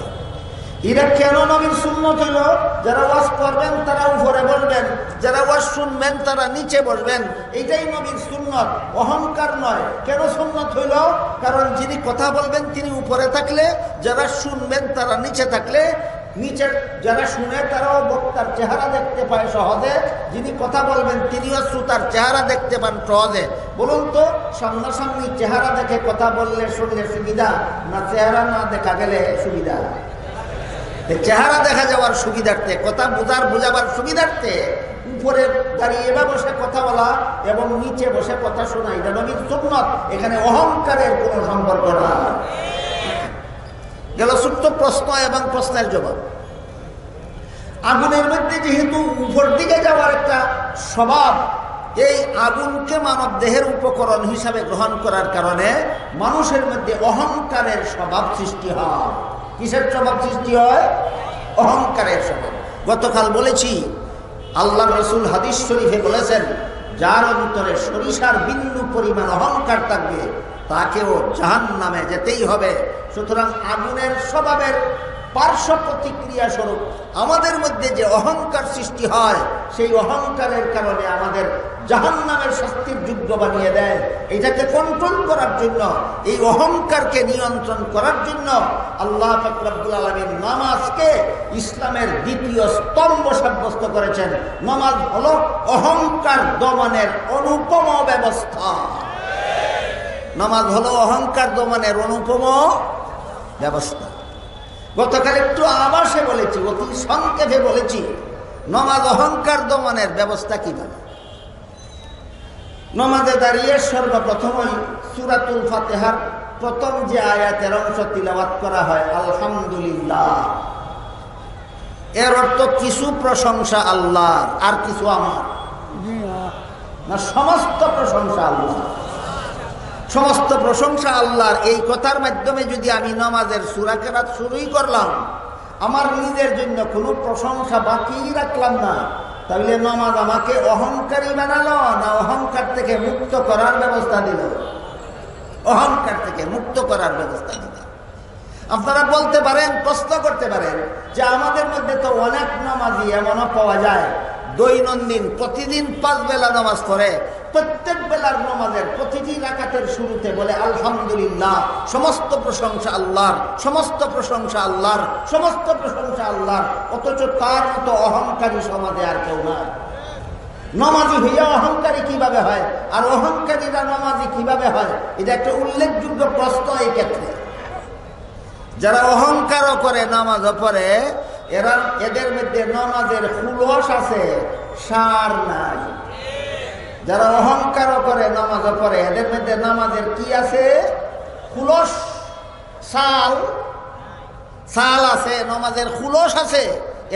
এরা কেন নবীর সুন্নত হইল? যারা ওয়াজ করবেন তারা উপরে বসবেন, যারা ওয়াজ শুনবেন তারা নিচে বসবেন। এইটাই নবীর সুন্নত, অহংকার নয়। কেন সুন্নত হইল? কারণ যিনি কথা বলবেন তিনি উপরে থাকলে, যারা শুনবেন তারা নিচে থাকলে, নিচের যারা শুনে তারাও বক্তার চেহারা দেখতে পায় সহজে, যিনি কথা বলবেন তিনিও শ্রোতার চেহারা দেখতে পান সহজে। বলুন তো, সামনাসামনি চেহারা দেখে কথা বললে শুনলে সুবিধা, না চেহারা না দেখা গেলে সুবিধা? চেহারা দেখা যাওয়ার সুবিধার্থে, কথা বোঝাবার সুবিধার্থে উপরে দাঁড়িয়ে বা বসে কথা বলা এবং নিচে বসে কথা শোনা, এটা নবীর সুন্নত। এখানে অহংকারের কোনো সম্পর্ক না। গেল ছোট্ট প্রশ্ন এবং প্রশ্নের জবাব। আগুনের মধ্যে যেহেতু উপর দিকে যাওয়ার একটা স্বভাব, এই আগুনকে মানব দেহের উপকরণ হিসাবে গ্রহণ করার কারণে মানুষের মধ্যে অহংকারের স্বভাব সৃষ্টি হয়। কিসের স্বভাব সৃষ্টি হয়? অহংকারের স্বভাব। গতকাল বলেছি, আল্লাহর রাসূল হাদিস শরীফে বলেছেন, যার অন্তরে সরিষার বিন্দু পরিমাণ অহংকার থাকবে তাকেও জাহান্নামে যেতেই হবে। সুতরাং আগুনের স্বভাবের পার্শ্ব প্রতিক্রিয়া স্বরূপ আমাদের মধ্যে যে অহংকার সৃষ্টি হয়, সেই অহংকারের কারণে আমাদের জাহান্নামের শাস্তির যোগ্য বানিয়ে দেয়। এটাকে কন্ট্রোল করার জন্য, এই অহংকারকে নিয়ন্ত্রণ করার জন্য আল্লাহ পাক রব্বুল আলামিন নামাজকে ইসলামের দ্বিতীয় স্তম্ভ সাব্যস্ত করেছেন। নামাজ হলো অহংকার দমনের অনুপম ব্যবস্থা। নামাজ হলো অহংকার দমনের অনুপম ব্যবস্থা। গতকাল একটু আভাসে বলেছি, অতি সংক্ষেপে বলেছি, নামাজ অহংকার দমনের ব্যবস্থা কিভাবে। নামাজে দাঁড়িয়ে সর্বপ্রথমই সূরাতুল ফাতিহার প্রথম যে আয়াতের অংশ তিলাওয়াত করা হয়, আলহামদুলিল্লাহ, এর অর্থ কিছু প্রশংসা আল্লাহর আর কিছু আমার না, সমস্ত প্রশংসা আল্লাহ। সমস্ত প্রশংসা আল্লাহর। এই কথার মাধ্যমে যদি আমি নামাজের সূরা কেরাত শুরুই করলাম, আমার নিজের জন্য কোনো প্রশংসা বাকি রাখলাম না, তাহলে নামাজ আমাকে অহংকারী বানালো না অহংকার থেকে মুক্ত করার ব্যবস্থা দিল? অহংকার থেকে মুক্ত করার ব্যবস্থা দিল। আপনারা বলতে পারেন, প্রশ্ন করতে পারেন যে আমাদের মধ্যে তো অনেক নামাজি এমনও পাওয়া যায় দৈনন্দিন প্রতিদিন 5 বেলা নামাজ পড়ে, প্রত্যেক বেলার নামাজের প্রতিটি রাকাতের শুরুতে বলে আলহামদুলিল্লাহ, সমস্ত প্রশংসা আল্লাহর, সমস্ত প্রশংসা আল্লাহর, সমস্ত প্রশংসা আল্লাহর, অথচ তার মতো অহংকারী সমাজে আর কেউ না। নামাজি হইয়া অহংকারী কিভাবে হয়, আর অহংকারীরা নামাজি কিভাবে হয়? এটা একটা উল্লেখযোগ্য প্রশ্ন এই ক্ষেত্রে। যারা অহংকারও করে নামাজও পড়ে, এদের মধ্যে নামাজের খুলস আছে, সার নাই। যারা অহংকারও করে নামাজও পড়ে, এদের মধ্যে নামাজের কি আছে? খুলস, সাল আছে, নামাজের খুলস আছে,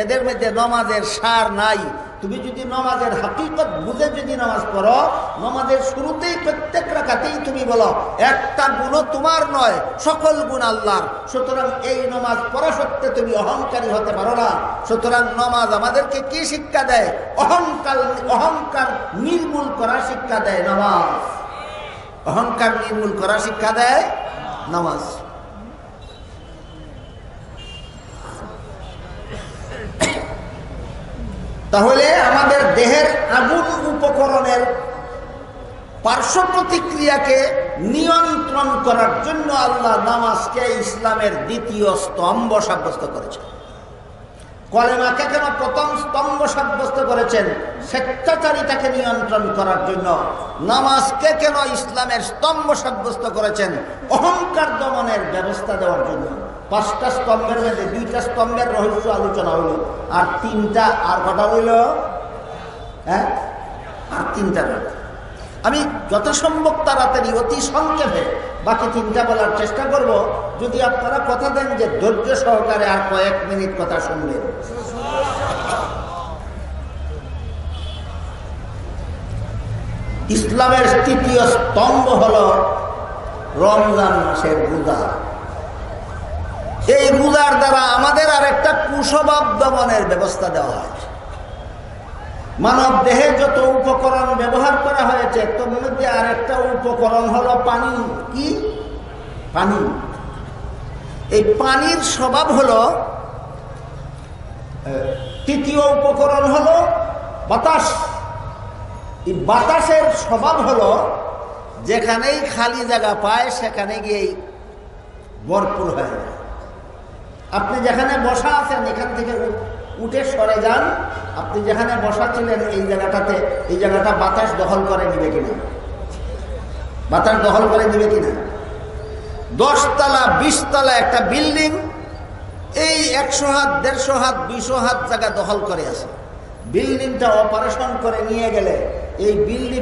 এদের মধ্যে নামাজের সার নাই। তুমি যদি নামাজের হাকিকত বুঝে যদি নামাজ পড়ো, নামাজের শুরুতেই প্রত্যেক রাকাতেই তুমি বলো একটা গুণ তোমার নয়, সকল গুণ আল্লাহর। সুতরাং এই নামাজ পড়া সত্ত্বে তুমি অহংকারী হতে পারো না। সুতরাং নামাজ আমাদেরকে কি শিক্ষা দেয়? অহংকার নির্মূল করা শিক্ষা দেয় নামাজ। অহংকার নির্মূল করা শিক্ষা দেয় নামাজ। তাহলে আমাদের দেহের আগুন উপকরণের পার্শ্ব প্রতিক্রিয়াকে নিয়ন্ত্রণ করার জন্য আল্লাহ নামাজকে ইসলামের দ্বিতীয় স্তম্ভ সাব্যস্ত করেছেন। কলেমাকে কেন প্রথম স্তম্ভ সাব্যস্ত করেছেন? স্বেচ্ছাচারিতাকে নিয়ন্ত্রণ করার জন্য। নামাজকে কেন ইসলামের স্তম্ভ সাব্যস্ত করেছেন? অহংকার দমনের ব্যবস্থা দেওয়ার জন্য। 5টা স্তম্ভের মধ্যে 2টা স্তম্ভের রহস্য আলোচনা হইল, আর 3টা আর কটা হইল? হ্যাঁ, আর 3টা। আমি যথাসম্ভব তাড়াতাড়ি অতি সংক্ষেপে বাকি 3টা বলার চেষ্টা করব, যদি আপনারা কথা দেন যে ধৈর্য সহকারে আর কয়েক মিনিট কথা শুনবেন। ইসলামের তৃতীয় স্তম্ভ হল রমজান মাসের রোজা। এই রোজার দ্বারা আমাদের আর একটা কুস্বভাব দমনের ব্যবস্থা দেওয়া হয়। মানব দেহে যত উপকরণ ব্যবহার করা হয়েছে, তার মধ্যে আর একটা উপকরণ হলো পানি। কি? পানি। এই পানির স্বভাব হলো, তৃতীয় উপকরণ হলো বাতাস। এই বাতাসের স্বভাব হলো যেখানেই খালি জায়গা পায় সেখানে গিয়েই ভরপুর হয়ে যায়। আপনি যেখানে বসা আছেন এখান থেকে উঠে সরে যান, আপনি যেখানে বসা ছিলেন এই জায়গাটাতে, এই জায়গাটা বাতাস দখল করে নিবে কিনা? বাতাস দখল করে নিবে কিনা? 10 তলা 20 তলা একটা বিল্ডিং এই 100 হাত 150 হাত 200 হাত জায়গা দখল করে আছে। বিল্ডিংটা অপারেশন করে নিয়ে গেলে এই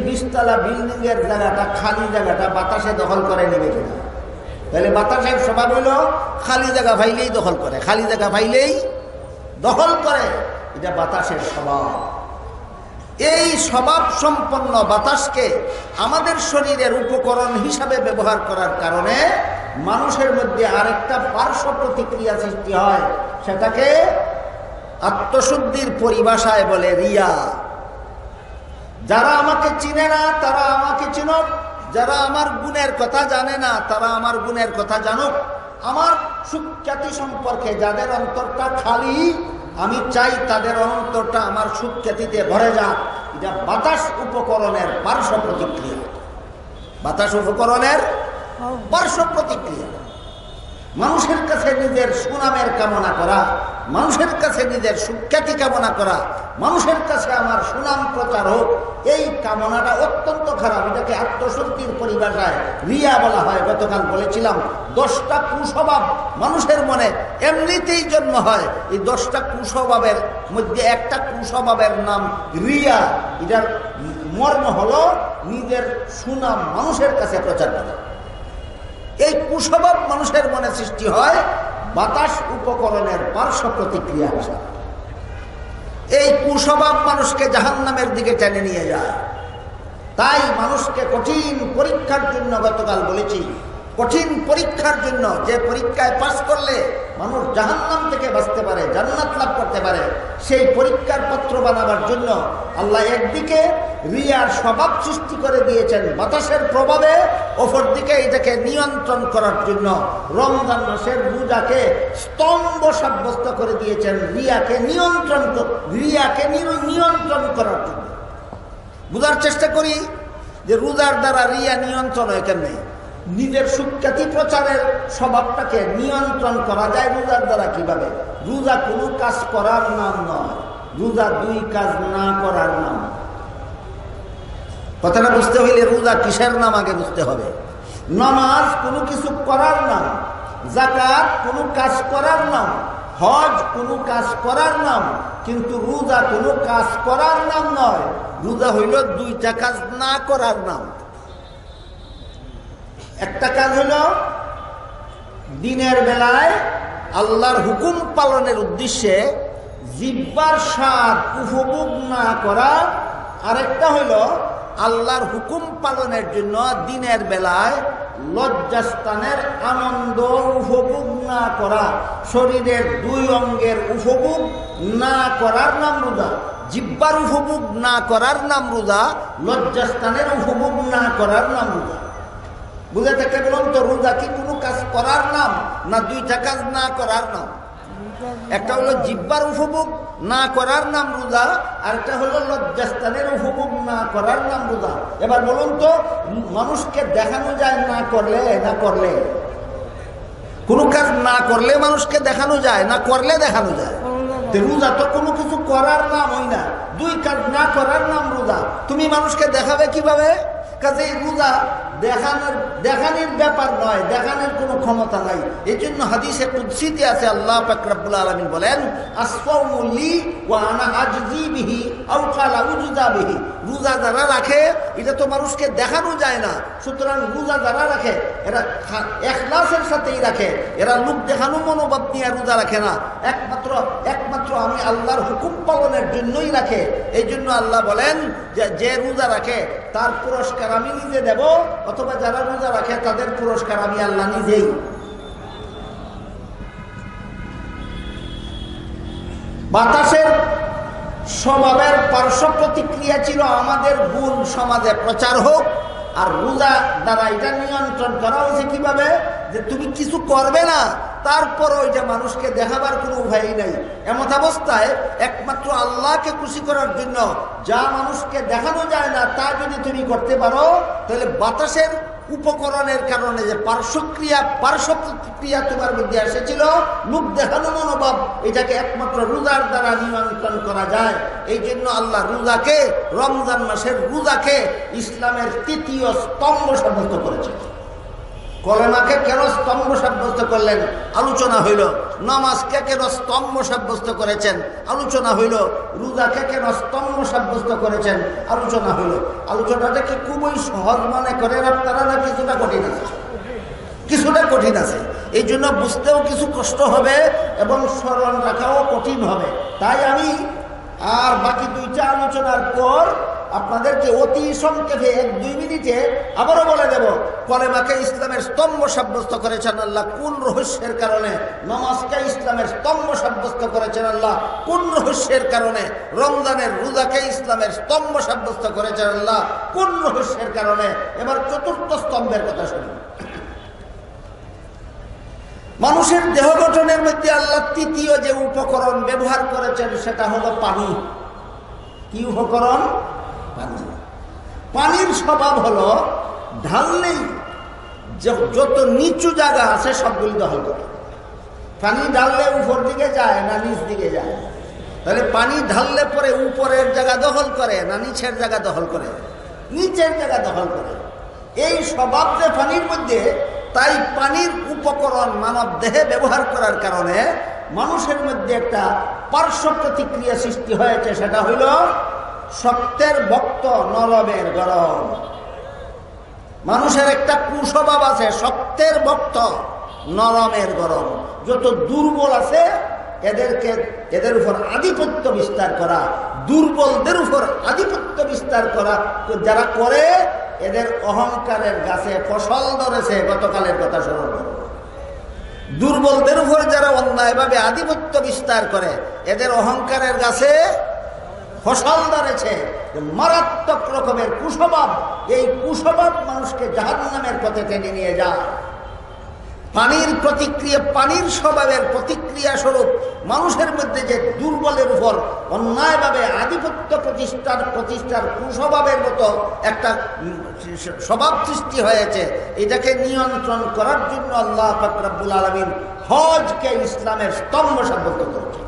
20 তলা বিল্ডিং এর জায়গাটা, খালি জায়গাটা বাতাসে দখল করে নিবে কিনা? তাহলে বাতাসের স্বভাব হলো খালি জায়গা পাইলেই দখল করে, খালি জায়গা পাইলেই দখল করে। এটা বাতাসের স্বভাব। এই স্বভাব সম্পন্ন বাতাসকে আমাদের শরীরের উপকরণ হিসাবে ব্যবহার করার কারণে মানুষের মধ্যে আরেকটা পার্শ্ব প্রতিক্রিয়া সৃষ্টি হয়, সেটাকে আত্মশুদ্ধির পরিভাষায় বলে রিয়া। যারা আমাকে চিনে না তারা আমাকে চিনুক, যারা আমার গুণের কথা জানে না তারা আমার গুণের কথা জানুক। আমার সুখ্যাতি সম্পর্কে যাদের অন্তরটা খালি, আমি চাই তাদের অন্তরটা আমার সুখ্যাতিতে ভরে যাক। এটা বাতাস উপকরণের পার্শ্ব প্রতিক্রিয়া। বাতাস উপকরণের পার্শ্ব প্রতিক্রিয়া। মানুষের কাছে নিজের সুনামের কামনা করা, মানুষের কাছে নিজের সুখ্যাতি কামনা করা, মানুষের কাছে আমার সুনাম প্রচার হোক, এই কামনাটা অত্যন্ত খারাপ। এটাকে আত্মশুদ্ধির পরিভাষায় রিয়া বলা হয়। গতকাল বলেছিলাম 10টা কুস্বভাব মানুষের মনে এমনিতেই জন্ম হয়। এই 10টা কুস্বভাবের মধ্যে একটা কুস্বভাবের নাম রিয়া। এটার মর্ম হলো নিজের সুনাম মানুষের কাছে প্রচার করা। এই কুস্বভাব মানুষের মনে সৃষ্টি হয় বাতাস উপকরণের পার্শ্ব প্রতিক্রিয়া হিসাবে। এই কুস্বভাব মানুষকে জাহান্নামের দিকে টেনে নিয়ে যায়। তাই মানুষকে কঠিন পরীক্ষার জন্য, গতকাল বলেছি, কঠিন পরীক্ষার জন্য, যে পরীক্ষায় পাস করলে মানুষ জাহান্নাম থেকে বাঁচতে পারে, জান্নাত লাভ করতে পারে, সেই পরীক্ষার পত্র বানাবার জন্য আল্লাহ একদিকে রিয়ার স্বভাব সৃষ্টি করে দিয়েছেন বাতাসের প্রভাবে, অপরদিকে এটাকে নিয়ন্ত্রণ করার জন্য রমজান মাসের রোজাকে স্তম্ভ সাব্যস্ত করে দিয়েছেন রিয়াকে নিয়ন্ত্রণ করার জন্য। বুঝার চেষ্টা করি যে রোজার দ্বারা রিয়া নিয়ন্ত্রণ হয় কেমনে। নিজের সুখ্যাতি প্রচারের স্বভাবটাকে নিয়ন্ত্রণ করা যায় রোজার দ্বারা কিভাবে? রোজা কোনো কাজ করার নাম নয়, রোজা 2 কাজ না করার নাম। কথাটা বুঝতে হইলে রোজা কিসের নাম আগে বুঝতে হবে। নামাজ কোনো কিছু করার নাম, যাকাত কোনো কাজ করার নাম, হজ কোনো কাজ করার নাম, কিন্তু রোজা কোনো কাজ করার নাম নয়। রোজা হইল দুইটা কাজ না করার নাম। একটা কাজ হইল দিনের বেলায় আল্লাহর হুকুম পালনের উদ্দেশ্যে জিহ্বার স্বাদ উপভোগ না করা, আরেকটা হইল আল্লাহর হুকুম পালনের জন্য দিনের বেলায় লজ্জাস্থানের আনন্দ উপভোগ না করা, শরীরের দুই অঙ্গের উপভোগ না করার নাম রোজা। জিহ্বার উপভোগ না করার নাম রোজা, লজ্জাস্থানের উপভোগ না করার নাম রোজা। বুঝে থাকলে বলুন তো, রোজা কি কোনো কাজ করার নাম না দুইটা কাজ না করার নাম? একটা হলো জিহ্বার উপভোগ না করার নাম রোজা, আর একটা হলো লজ্জাস্থানের উপভোগ না করার নাম রোজা। এবার বলুন তো, মানুষকে দেখানো যায় না করলে? না করলে কোনো কাজ না করলে মানুষকে দেখানো যায়, না করলে দেখানো যায়। রোজা তো কোনো কিছু করার নাম হয় না, দুই কাজ না করার নাম রোজা। তুমি মানুষকে দেখাবে কিভাবে? কাজে রোজা দেখানোর ব্যাপার নয়, দেখানোর কোনো ক্ষমতা নাই। এই জন্য হাদিসে কুদসিতে আছে, আল্লাহ পাক রব্বুল আলামিন বলেন, আসসাউমু লি ওয়া আনা আজজি বিহি আও ক্বালা উজজা বিহি। রোজা যারা রাখে এটা তো মানুষকে দেখানো যায় না, সুতরাং রোজা যারা রাখে এরা ইখলাসের সাথেই রাখে, এরা লোক দেখানো মনোভাব নিয়ে রোজা রাখে না, একমাত্র আমি আল্লাহর হুকুম পালনের জন্যই রাখে। এই জন্য আল্লাহ বলেন যে রোজা রাখে তার পুরস্কার আমি নিজে দেব, অথবা যারা রোজা রাখে তাদের পুরস্কার আমি আল্লাহ নিজেই। বাতাসের স্বভাবের পার্শ্ব প্রতিক্রিয়া ছিল আমাদের গুণ সমাজে প্রচার হোক, আর রোজা দ্বারা এটা নিয়ন্ত্রণ করা হয়েছে কিভাবে? যে তুমি কিছু করবে না, তারপরও এটা মানুষকে দেখাবার কোনো উপায়ই নাই। এমত অবস্থায় একমাত্র আল্লাহকে খুশি করার জন্য যা মানুষকে দেখানো যায় না তা যদি তুমি করতে পারো, তাহলে বাতাসের উপকরণের কারণে যে পার্শ্ব প্রতিক্রিয়া তোমার মধ্যে এসেছিল, লোক দেখানো মনোভাব, এটাকে একমাত্র রোজার দ্বারা নিয়ন্ত্রণ করা যায়। এই জন্য আল্লাহ রোজাকে, রমজান মাসের রোজাকে ইসলামের তৃতীয় স্তম্ভ সাব্যস্ত করেছে। কলেমাকে কেন স্তম্ভ সাব্যস্ত করলেন? আলোচনা হইল। নামাজকে কেন স্তম্ভ সাব্যস্ত করেছেন? আলোচনা হইল। রোজাকে কেন স্তম্ভ সাব্যস্ত করেছেন? আলোচনা হইল। আলোচনাটাকে খুবই সহজ মনে করেন আপনারা, না কিছুটা কঠিন আছে? কিছুটা কঠিন আছে। এই জন্য বুঝতেও কিছু কষ্ট হবে এবং স্মরণ রাখাও কঠিন হবে। তাই আমি আর বাকি দুইটা আলোচনার পর আপনাদেরকে অতি সংক্ষেপে 1-2 মিনিটে আবারও বলে দেব, কলেমাকে ইসলামের স্তম্ভ সাব্যস্ত করেছেন আল্লাহ কোন রহস্যের কারণে, নামাজকে ইসলামের স্তম্ভ সাব্যস্ত করেছেন আল্লাহ কোন রহস্যের কারণে, রমজানের রোজাকে ইসলামের স্তম্ভ সাব্যস্ত করেছেন আল্লাহ কোন রহস্যের কারণে। এবার চতুর্থ স্তম্ভের কথা শুনুন। মানুষের দেহ গঠনের মধ্যে আল্লাহ তৃতীয় যে উপকরণ ব্যবহার করেছেন সেটা হলো পানি। কি উপকরণ? পানি। পানির স্বভাব হলো ঢাললেই যত নিচু জায়গা আছে সবগুলি দখল করে। পানি ঢাললে উপর দিকে যায় না নিচ দিকে যায়? তাহলে পানি ঢাললে পরে উপরের জায়গা দখল করে না নিচের জায়গা দখল করে? নিচের জায়গা দখল করে। এই স্বভাব যে পানির মধ্যে, তাই পানির উপকরণ মানব দেহে ব্যবহার করার কারণে মানুষের মধ্যে একটা পার্শ্ব প্রতিক্রিয়া সৃষ্টি হয়েছে। সেটা হইল শক্তের ভক্ত নরমের গরম। মানুষের একটা কুস্বভাব আছে, শক্তের ভক্ত নরমের গরম। যত দুর্বল আছে এদের উপর আধিপত্য বিস্তার করা, দুর্বলদের উপর আধিপত্য বিস্তার করা যারা করে, এদের অহংকারের গাছে ফসল ধরেছে। গতকালের কথা স্মরণ করো। দুর্বলদের উপর যারা অন্যায়ভাবে আধিপত্য বিস্তার করে, এদের অহংকারের গাছে ফসল ধরেছে। মারাত্মক রকমের কুস্বভাব, এই কুস্বভাব মানুষকে জাহান্নামের পথে টেনে নিয়ে যায়। পানির প্রতিক্রিয়া, পানির স্বভাবের প্রতিক্রিয়া স্বরূপ মানুষের মধ্যে যে দুর্বলের উপর অন্যায়ভাবে আধিপত্য প্রতিষ্ঠার কুস্বভাবের মতো একটা স্বভাব সৃষ্টি হয়েছে, এটাকে নিয়ন্ত্রণ করার জন্য আল্লাহ পাক রব্বুল আলামিন হজকে ইসলামের স্তম্ভ সাব্যস্ত করেছে।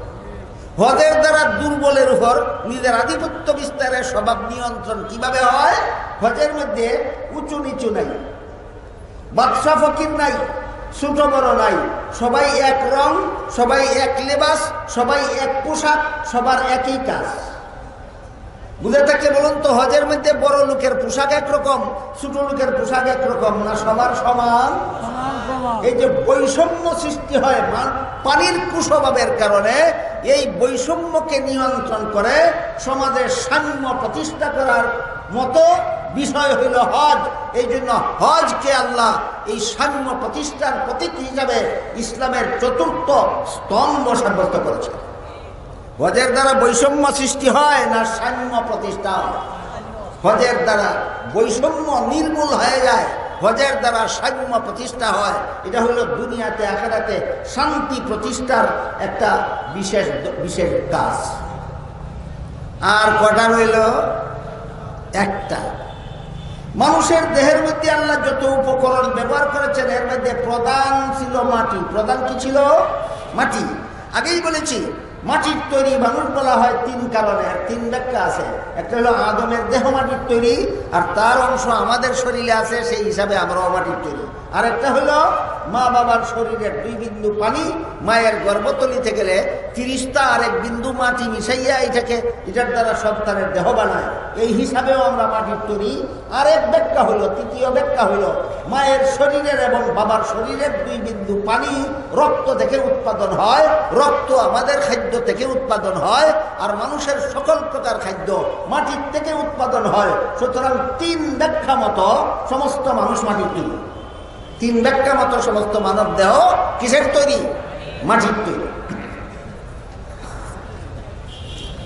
হজের দ্বারা দুর্বলের উপর নিজের আধিপত্য বিস্তারের স্বভাব নিয়ন্ত্রণ কিভাবে হয়? হজের মধ্যে উঁচু নিচু নাই, বাদশা ফকির নাই, ছোট বড় নাই, সবাই এক রং, সবাই এক লেবাস, সবাই এক পোশাক, সবার একই কাজ। বুঝে থাকলে বলুন তো, হজের মধ্যে বড় লোকের পোশাক একরকম, ছোট লোকের পোশাক একরকম না, সবার সমান? এই যে বৈষম্য সৃষ্টি হয় পানির কুস্বভাবের কারণে, এই বৈষম্যকে নিয়ন্ত্রণ করে সমাজের সাম্য প্রতিষ্ঠা করার মতো বিষয় হইল হজ। এই জন্য হজকে আল্লাহ এই সাম্য প্রতিষ্ঠার প্রতীক হিসাবে ইসলামের চতুর্থ স্তম্ভ সাব্যস্ত করেছে। হজের দ্বারা বৈষম্য সৃষ্টি হয় না সাম্য প্রতিষ্ঠা? হজের দ্বারা বৈষম্য নির্মূল হয়ে যায়, হজের দ্বারা সাম্য প্রতিষ্ঠা হয়। এটা হলো দুনিয়াতে আখিরাতে শান্তি প্রতিষ্ঠার একটা বিশেষ বিশেষ কাজ। আর কটা রইল? একটা। মানুষের দেহের মধ্যে আল্লাহ যত উপকরণ ব্যবহার করেছেন, এর মধ্যে প্রধান ছিল মাটি। প্রধান কি ছিল? মাটি। আগেই বলেছি, মাটির তৈরি মানুষ বলা হয় তিন কারণে, আর তিন ব্যাখ্যা আছে। একটা হলো আদমের দেহ মাটির তৈরি, আর তার অংশ আমাদের শরীরে আছে, সেই হিসাবে আমরাও মাটির তৈরি। আর একটা হলো মা বাবার শরীরের 2 বিন্দু পানি মায়ের গর্ভতলি থেকে গেলে 30টা আর 1 বিন্দু মাটি মিশাইয়া এটার দ্বারা সন্তানের দেহ বানায়। এই হিসাবেও আমরা মাটির তৈরি। আরেক ব্যাখ্যা হলো, তৃতীয় ব্যাখ্যা হলো, মায়ের শরীরের এবং বাবার শরীরের 2 বিন্দু পানি রক্ত থেকে উৎপাদন হয়, রক্ত আমাদের খাদ্য থেকে উৎপাদন হয়, আর মানুষের সকল প্রকার খাদ্য মাটির থেকে উৎপাদন হয়। সুতরাং 3 ব্যাখ্যা মতো সমস্ত মানুষ মাটির তৈরি। 3 ব্যাখ্যা মতো সমস্ত মানব দেহ কিসের তৈরি? মাটির তৈরি।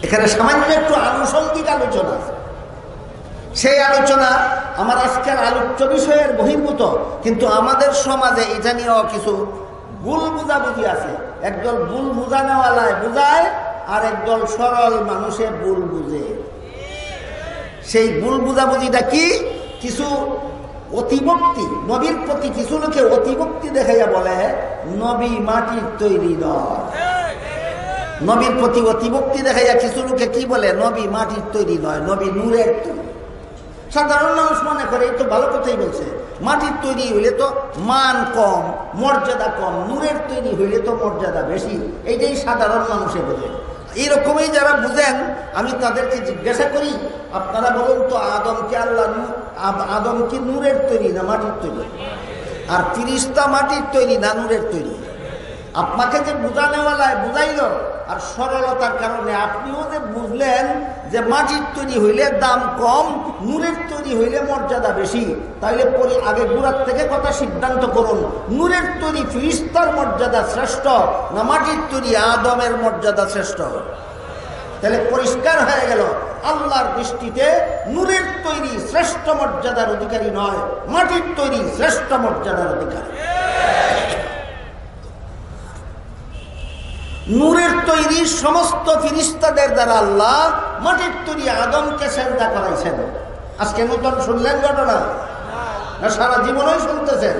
এখানে সামান্য একটু আনুষঙ্গিক আলোচনা, সেই আলোচনা আমার আজকের আলোচ্য বিষয়ের বহির্ভূত, কিন্তু আমাদের সমাজে এটা নিয়েও কিছু ভুল বুঝাবুঝি আছে। একদল ভুল বুঝানোওয়ালায় বুঝায়, আর একদল সরল মানুষে ভুল বুঝে। সেই ভুল বুঝাবুঝিটা কি? কিছু অতিভক্তি, নবীর প্রতি কিছু লোকে অতিভক্তি দেখাইয়া বলে নবী মাটির তৈরি নয়। নবীর প্রতি অতিভক্তি দেখাইয়া কিছু লোকে কি বলে? নবী মাটির তৈরি নয়, নবী নূরের তৈরি। সাধারণ মানুষ মনে করে এই তো ভালো কথাই বলছে, মাটির তৈরি হইলে তো মান কম, মর্যাদা কম, নূরের তৈরি হইলে তো মর্যাদা বেশি। এইটাই সাধারণ মানুষে বোঝে। এইরকমই যারা বুঝেন, আমি তাদেরকে জিজ্ঞাসা করি, আপনারা বলুন তো, আদম কি নূরের তৈরি না মাটির তৈরি? আর 30টা মাটির তৈরি না নূরের তৈরি? আপনাকে যে বুঝানোওয়ালায় বুঝাইল, আর সরলতার কারণে আপনিও যে বুঝলেন যে মাটির তৈরি হইলে দাম কম, নূরের তৈরি হইলে মর্যাদা বেশি, তাইলে আগে গুড়ার থেকে কথা সিদ্ধান্ত করুন, নূরের তৈরি ফিরিস্তার মর্যাদা শ্রেষ্ঠ না মাটির তৈরি আদমের মর্যাদা শ্রেষ্ঠ? তাহলে পরিষ্কার হয়ে গেল, আল্লাহর দৃষ্টিতে নূরের তৈরি শ্রেষ্ঠ মর্যাদার অধিকারী নয়, মাটির তৈরি শ্রেষ্ঠ মর্যাদার অধিকারী। নূরের তৈরি সমস্ত ফিরিস্তাদের দ্বারা আল্লাহ মাটির তৈরি আদমকে সেজদা করাইছেন। আজকে নতুন শুনলেন ঘটনা না সারা জীবনই শুনতেছেন?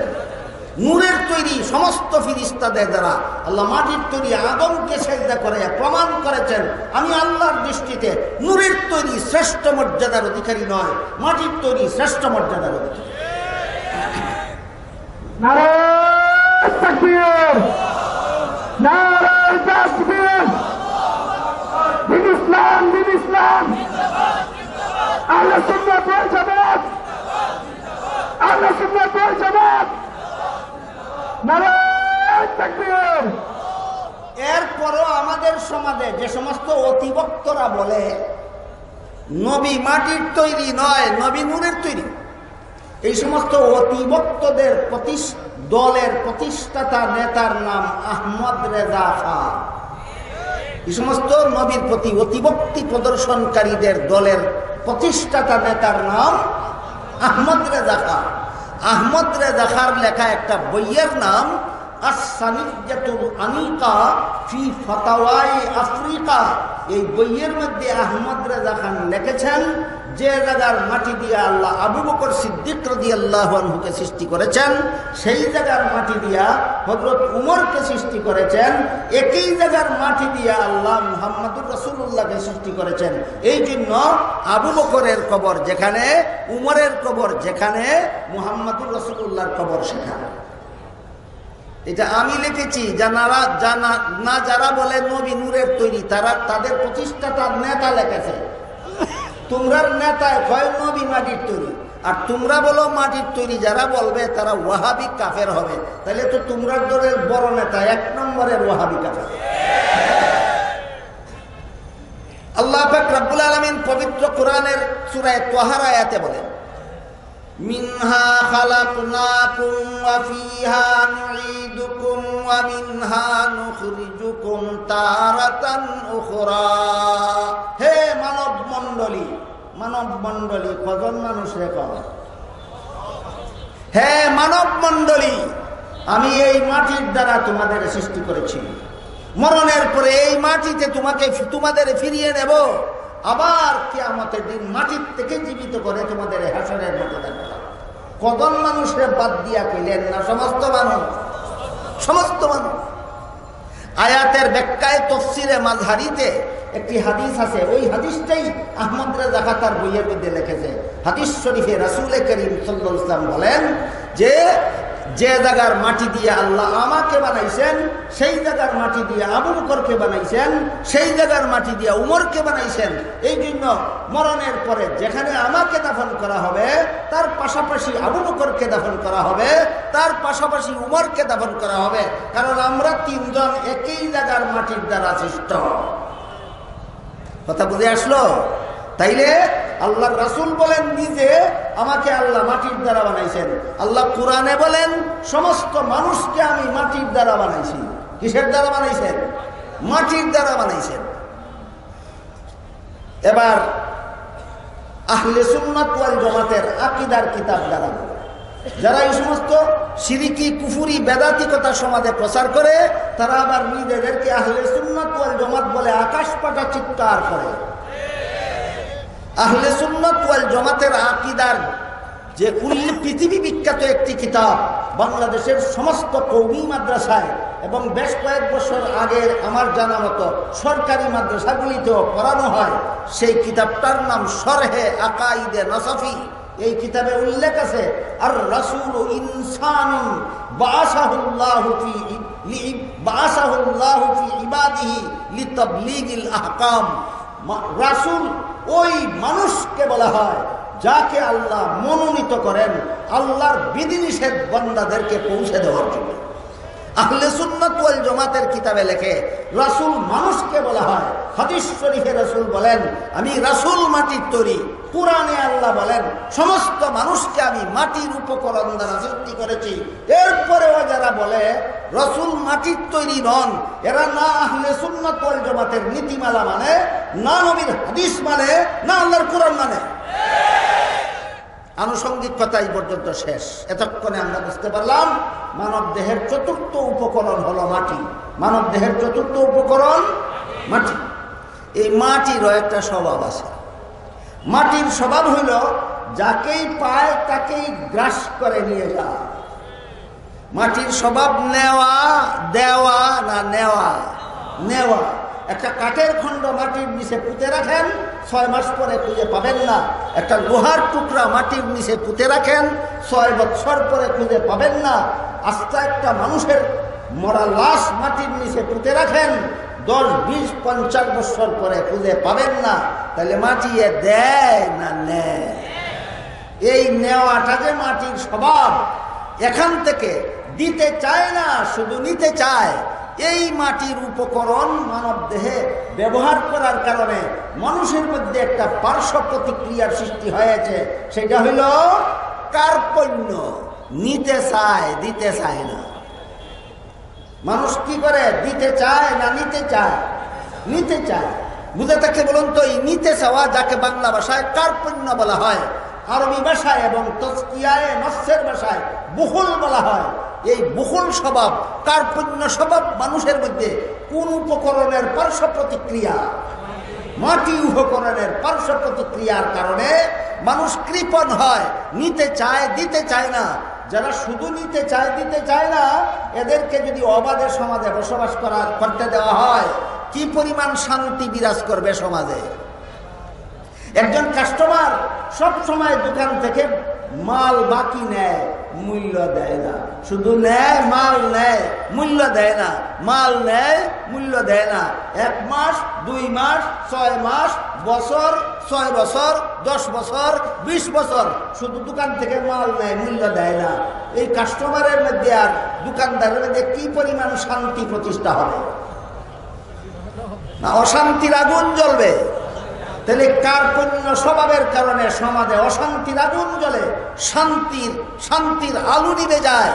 নূরের তৈরি সমস্ত ফিরিস্তাদের দ্বারা আল্লাহ মাটির তৈরি আদমকে সেজদা করাইয়া প্রমাণ করেছেন, আমি আল্লাহর দৃষ্টিতে নূরের তৈরি শ্রেষ্ঠ মর্যাদার অধিকারী নয়, মাটির তৈরি শ্রেষ্ঠ মর্যাদার অধিকারী। নারায়ে তাকবীর, নারায়ে তাকবীর, দিন ইসলাম, দিন ইসলাম, আহলে সুন্নাত ওয়াল জামাত, আহলে সুন্নাত ওয়াল জামাত, নারায়ে তাকবীর। এরপরও আমাদের সমাজে যে সমস্ত অতিভক্তরা বলে নবী মাটির তৈরি নয়, নবী নূরের তৈরি, এই সমস্ত অতিভক্তদের দলের প্রতিষ্ঠাতা নেতার নাম আহমদ রেজা খান। এই সমস্ত নবীর প্রতি অতিভক্তি প্রদর্শনকারীদের দলের প্রতিষ্ঠাতা নেতার নাম আহমদ রেজা খান। আহমদ রেজা খান লেখা একটা বইয়ের নাম আস-সানিয়াতুল আনিকা ফি ফাতাওয়াই আফ্রিকা। এই বইয়ের মধ্যে আহমদ রেজা খান লিখেছেন, যে জায়গার মাটি দিয়ে আল্লাহ আবু বকর সিদ্দিক রাদিয়াল্লাহু আনহুকে সৃষ্টি করেছেন, সেই জায়গার মাটি দিয়া হযরত উমরকে সৃষ্টি করেছেন, একই জায়গার মাটি দিয়া আল্লাহ মুহাম্মদুর রাসূলুল্লাহকে সৃষ্টি করেছেন। এই জন্য আবু বকরের কবর যেখানে, উমরের কবর যেখানে, মুহাম্মদুর রাসূলুল্লাহর কবর সেখানে। এটা আমি লিখেছি। যারা বলে নবী নূরের তৈরি, তাদের প্রতিষ্ঠাতার নেতা লিখেছে। তোমরা নেতায় কয় নবী মাটির তৈরি, আর তোমরা বলো মাটির তৈরি। যারা বলবে তারা ওয়াহাবি কাফের হবে। তাহলে তো তোমরা দলের বড় নেতা 1 নম্বরের ওয়াহাবি কাফের। আল্লাহ পাক রব্বুল আলামিন পবিত্র কোরআনের সূরা তাহা আয়াতে বলেন, মিনহা খালাকনাকুম ওয়া ফিহা নুঈদুকুম ওয়া মিনহা নুখরিজুকুম তারাতান উখরা। হে মানব মণ্ডলী, কজন মানুষ রেকর্ড? হে মানব মণ্ডলী, আমি এই মাটির দ্বারা তোমাদের সৃষ্টি করেছি। মরণের পরে এই মাটিতে তোমাদের ফিরিয়ে নেব। আবার কিয়ামতের দিন মাটির থেকে জীবিত করে তোমাদের হাসরের মধ্যে রাখব। কজন মানুষের বাদ দিয়া কইলেন না? সমস্ত মানুষ। আয়াতের ব্যাখ্যায় তাফসীরে মাযহারিতে একটি হাদিস আছে। ওই হাদিসটাই আহমদ রেজা খাতার বইয়ের মধ্যে লিখেছে। হাদিস শরীফে রাসূল করিম সাল্লাল্লাহু আলাইহি ওয়াসাল্লাম বলেন যে জায়গার মাটি দিয়ে আল্লাহ আমাকে বানাইছেন, সেই জায়গার মাটি দিয়ে আবু বকরকে বানাইছেন, সেই জায়গার মাটি দিয়ে উমরকে বানাইছেন। এই জন্য মরণের পরে যেখানে আমাকে দাফন করা হবে, তার পাশাপাশি আবু বকরকে দাফন করা হবে, তার পাশাপাশি উমরকে দাফন করা হবে। কারণ আমরা 3 জন একই জায়গার মাটির দ্বারা সৃষ্ট। কথা বুঝে আসলো? তাইলে আল্লাহর রাসূল বলেন নিজে আমাকে আল্লাহ মাটির দ্বারা বানাইছেন। আল্লাহ কোরআনে বলেন সমস্ত মানুষকে আমি মাটির দ্বারা বানাইছি। কিসের দ্বারা বানাইছেন? মাটির দ্বারা বানাইছেন। এবার আহলে সুন্নাত ওয়াল জামাতের আকীদার কিতাব দ্বারা যারা এই সমস্ত শিরকি কুফরি বেদাতি কথা সমাজে প্রচার করে, তারা আবার নিজেদেরকে আহলে সুন্নাত ওয়াল জামাত বলে আকাশ পাতা চিৎকার করে। আহলে সুন্নাত ওয়াল জামাতের আকীদার যে পৃথিবী বিখ্যাত একটি কিতাব, বাংলাদেশের সমস্ত কওমি মাদ্রাসায় এবং বেশ কয়েক বছর আগের আমার জানা মতো সরকারি মাদ্রাসাগুলিতেও পড়ানো হয়, সেই কিতাবটার নাম শরহে আকাইদে নসফি। এই কিতাবে উল্লেখ আছে আর রাসূল ইনসানুন বাআসাহুল্লাহু ফি ইবাদিহি লিতাবলীগিল আহকাম। রাসূল ওই মানুষকে বলা হয় যাকে আল্লাহ মনোনীত করেন আল্লাহর বিধিনিষেধ বান্দাদেরকে পৌঁছে দেওয়ার জন্য। আহলে সুন্নাত ওয়াল জামাতের কিতাবে লেখে রাসূল মানুষকে বলা হয়। হাদিস শরীফে রাসূল বলেন আমি রাসূল মাটির তৈরি। কুরআনে আল্লাহ বলেন সমস্ত মানুষকে আমি মাটির উপকরণ দ্বারা সৃষ্টি করেছি। এরপরেও যারা বলে রাসূল মাটির তৈরি নন, এরা না আহলে সুন্নাত ওয়াল জামাতের নীতিমালা মানে, না নবীর হাদিস মানে, না আল্লাহর কুরআন মানে। আনুষঙ্গিক কথা এই পর্যন্ত শেষ। এতক্ষণে আমরা বুঝতে পারলাম মানব দেহের চতুর্থ উপকরণ হলো মাটি। মানব দেহের চতুর্থ উপকরণ মাটি। এই মাটিরও একটা স্বভাব আছে। মাটির স্বভাব হইল যাকেই পায় তাকেই গ্রাস করে নিয়ে যায়। মাটির স্বভাব নেওয়া, দেওয়া না নেওয়া। নেওয়া। একটা কাঠের খণ্ড মাটির নিচে পুঁতে রাখেন, 6 মাস পরে খুঁজে পাবেন না। একটা লোহার টুকরা মাটির নিচে পুঁতে রাখেন, 6 বছর পরে খুঁজে পাবেন না। আস্তে একটা মানুষের মরা লাশ মাটির নিচে পুঁতে রাখেন, 10, 20, 50 বছর পরে খুঁজে পাবেন না। তাহলে মাটি দেয় না নেয়? এই নেওয়াটা যে মাটির স্বভাব, এখান থেকে দিতে চায় না, শুধু নিতে চায়। এই মাটির উপকরণ মানব দেহে ব্যবহার করার কারণে মানুষের মধ্যে একটা পার্শ্ব প্রতিক্রিয়ার সৃষ্টি হয়েছে। সেটা হইল কার্পণ্য। নিতে চায়, দিতে চায় না। মানুষ কি করে? দিতে চায় না নিতে চায়? নিতে চায়। বুঝে থাকলে বলুন তো, এই নিতে চাওয়া যাকে বাংলা ভাষায় কার্পণ্য বলা হয়, আরবি ভাষায় এবং তাজকিয়ায়ে নফসের ভাষায় বুখল বলা হয়। এই বুখল স্বভাব, কার্পণ্য স্বভাব মানুষের মধ্যে কোন উপকরণের পার্শ্ব প্রতিক্রিয়া? মাটি উপকরণের পার্শ্ব প্রতিক্রিয়ার কারণে মানুষ কৃপণ হয়, নিতে চায়, দিতে চায় না। যারা শুধু নিতে চায়, দিতে চায় না, এদেরকে যদি অবাধে সমাজে বসবাস করতে দেওয়া হয়, কি পরিমাণ শান্তি বিরাজ করবে সমাজে। একজন কাস্টমার সব সময় দোকান থেকে মাল বাকি নেয়, মূল্য দেয় না। শুধু নেয়, মাল নেয়, মূল্য দেয় না। মাল নেয়, মূল্য দেয় না। 1 মাস, 2 মাস, 6 মাস, বছর, 6 বছর, 10 বছর, 20 বছর শুধু দোকান থেকে মাল নেয়, মূল্য দেয় না। এই কাস্টমারের মধ্যে আর দোকানদারের মধ্যে কি পরিমাণ শান্তি প্রতিষ্ঠা হবে? না অশান্তির আগুন জ্বলবে। তাহলে কার্পণ্য স্বভাবের কারণে সমাজে অশান্তির আগুন জ্বলে, শান্তির আলো নিভে যায়।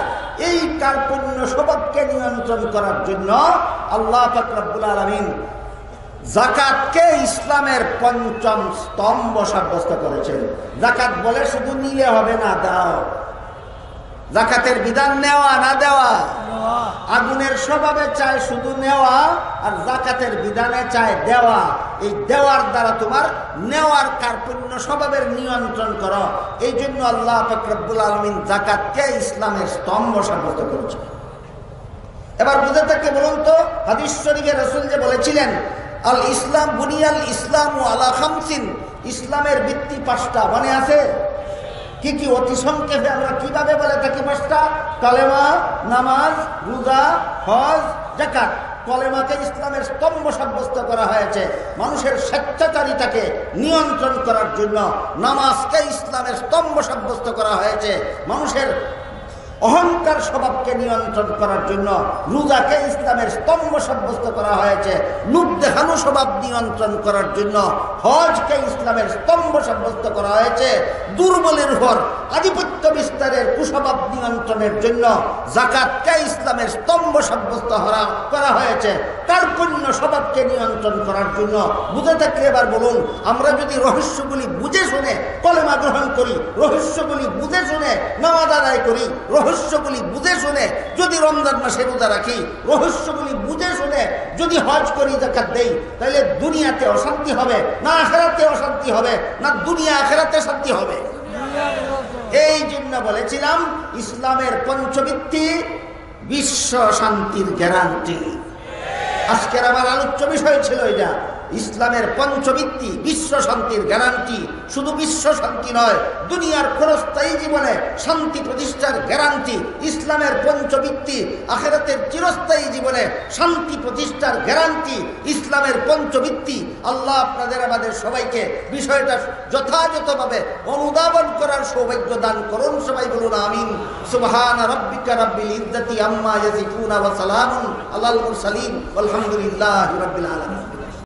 এই কার্পণ্য স্বভাবকে নিয়ন্ত্রণ করার জন্য আল্লাহ পাক রব্বুল আলামিন যাকাতকে ইসলামের 5ম স্তম্ভ সাব্যস্ত করেছেন। যাকাত বলে শুধু নিলে হবে না, দাও। যাকাতের বিধান নেওয়া না দেওয়া। আগুনের স্বভাবে চায় শুধু নেওয়া, আর যাকাতের বিধানে চায় দেওয়া। এই দেওয়ার দ্বারা তোমার নেওয়ার কার্পণ্য স্বভাবের নিয়ন্ত্রণ করো। এই জন্য আল্লাহ পাক রব্বুল আলামিন যাকাতকে ইসলামের স্তম্ভ সাব্যস্ত করেছেন। এবার বুঝে থাকলে বলুন তো, হাদিস শরীফে রাসূল যে বলেছিলেন আল ইসলাম বুনিয়াল ইসলামু আলা খামসিন, ইসলামের ভিত্তি 5টা, মনে আছে? কি কি? অতি সংক্ষেপে আমরা কিভাবে বলে থাকি 5টা? কালেমা, নামাজ, রোজা, হজ, যাকাত। কলেমাকে ইসলামের স্তম্ভ সাব্যস্ত করা হয়েছে মানুষের স্বেচ্ছাচারিতাকে নিয়ন্ত্রণ করার জন্য। নামাজকে ইসলামের স্তম্ভ সাব্যস্ত করা হয়েছে মানুষের অহংকার স্বভাবকে নিয়ন্ত্রণ করার জন্য। রোজাকে ইসলামের স্তম্ভ সাব্যস্ত করা হয়েছে লোভ দেখানো স্বভাব নিয়ন্ত্রণ করার জন্য। হজকে ইসলামের স্তম্ভ সাব্যস্ত করা হয়েছে দুর্বলের উপর আধিপত্য বিস্তারের কুস্বভাব নিয়ন্ত্রণের জন্য। যাকাতকে ইসলামের স্তম্ভ সাব্যস্ত করা হয়েছে কার্পণ্য স্বভাবকে নিয়ন্ত্রণ করার জন্য। বুঝে থাকলে এবার বলুন, আমরা যদি রহস্যগুলি বুঝে শুনে কলেমা গ্রহণ করি, রহস্যগুলি বুঝে শুনে নামাজ আদায় করি, রহস্যগুলি বুঝে শুনে যদি রমজান মাসে রোজা রাখি, রহস্যগুলি বুঝে শুনে যদি হজ করি, যাকাত দেই, তাহলে দুনিয়াতে অশান্তি হবে না আখিরাতে অশান্তি হবে? না দুনিয়া আখিরাতে শান্তি হবে? এই জন্য বলেছিলাম ইসলামের পঞ্চভিত্তি বিশ্ব শান্তির গ্যারান্টি। আজকের আমার আলোচ্য বিষয় ছিল এটা। ইসলামের পঞ্চভিত্তি বিশ্ব শান্তির গ্যারান্টি। শুধু বিশ্ব শান্তি নয়, দুনিয়ার ক্ষণস্থায়ী জীবনে শান্তি প্রতিষ্ঠার গ্যারান্টি। ইসলামের পঞ্চভিত্তি আখিরাতের চিরস্থায়ী জীবনে শান্তি প্রতিষ্ঠার গ্যারান্টি। ইসলামের পঞ্চভিত্তি। আল্লাহ আপনাদের আমাদের সবাইকে বিষয়টা যথাযথভাবে অনুধাবন করার সৌভাগ্য দান করুন। সবাই বলুন আমিন। সুবহান রাব্বিকা রাব্বিল ইজ্জাতি আম্মা ইয়াসিফুন ওয়া সালামুন আলাল মুরসালিন আলহামদুলিল্লাহি রাব্বিল আলামিন।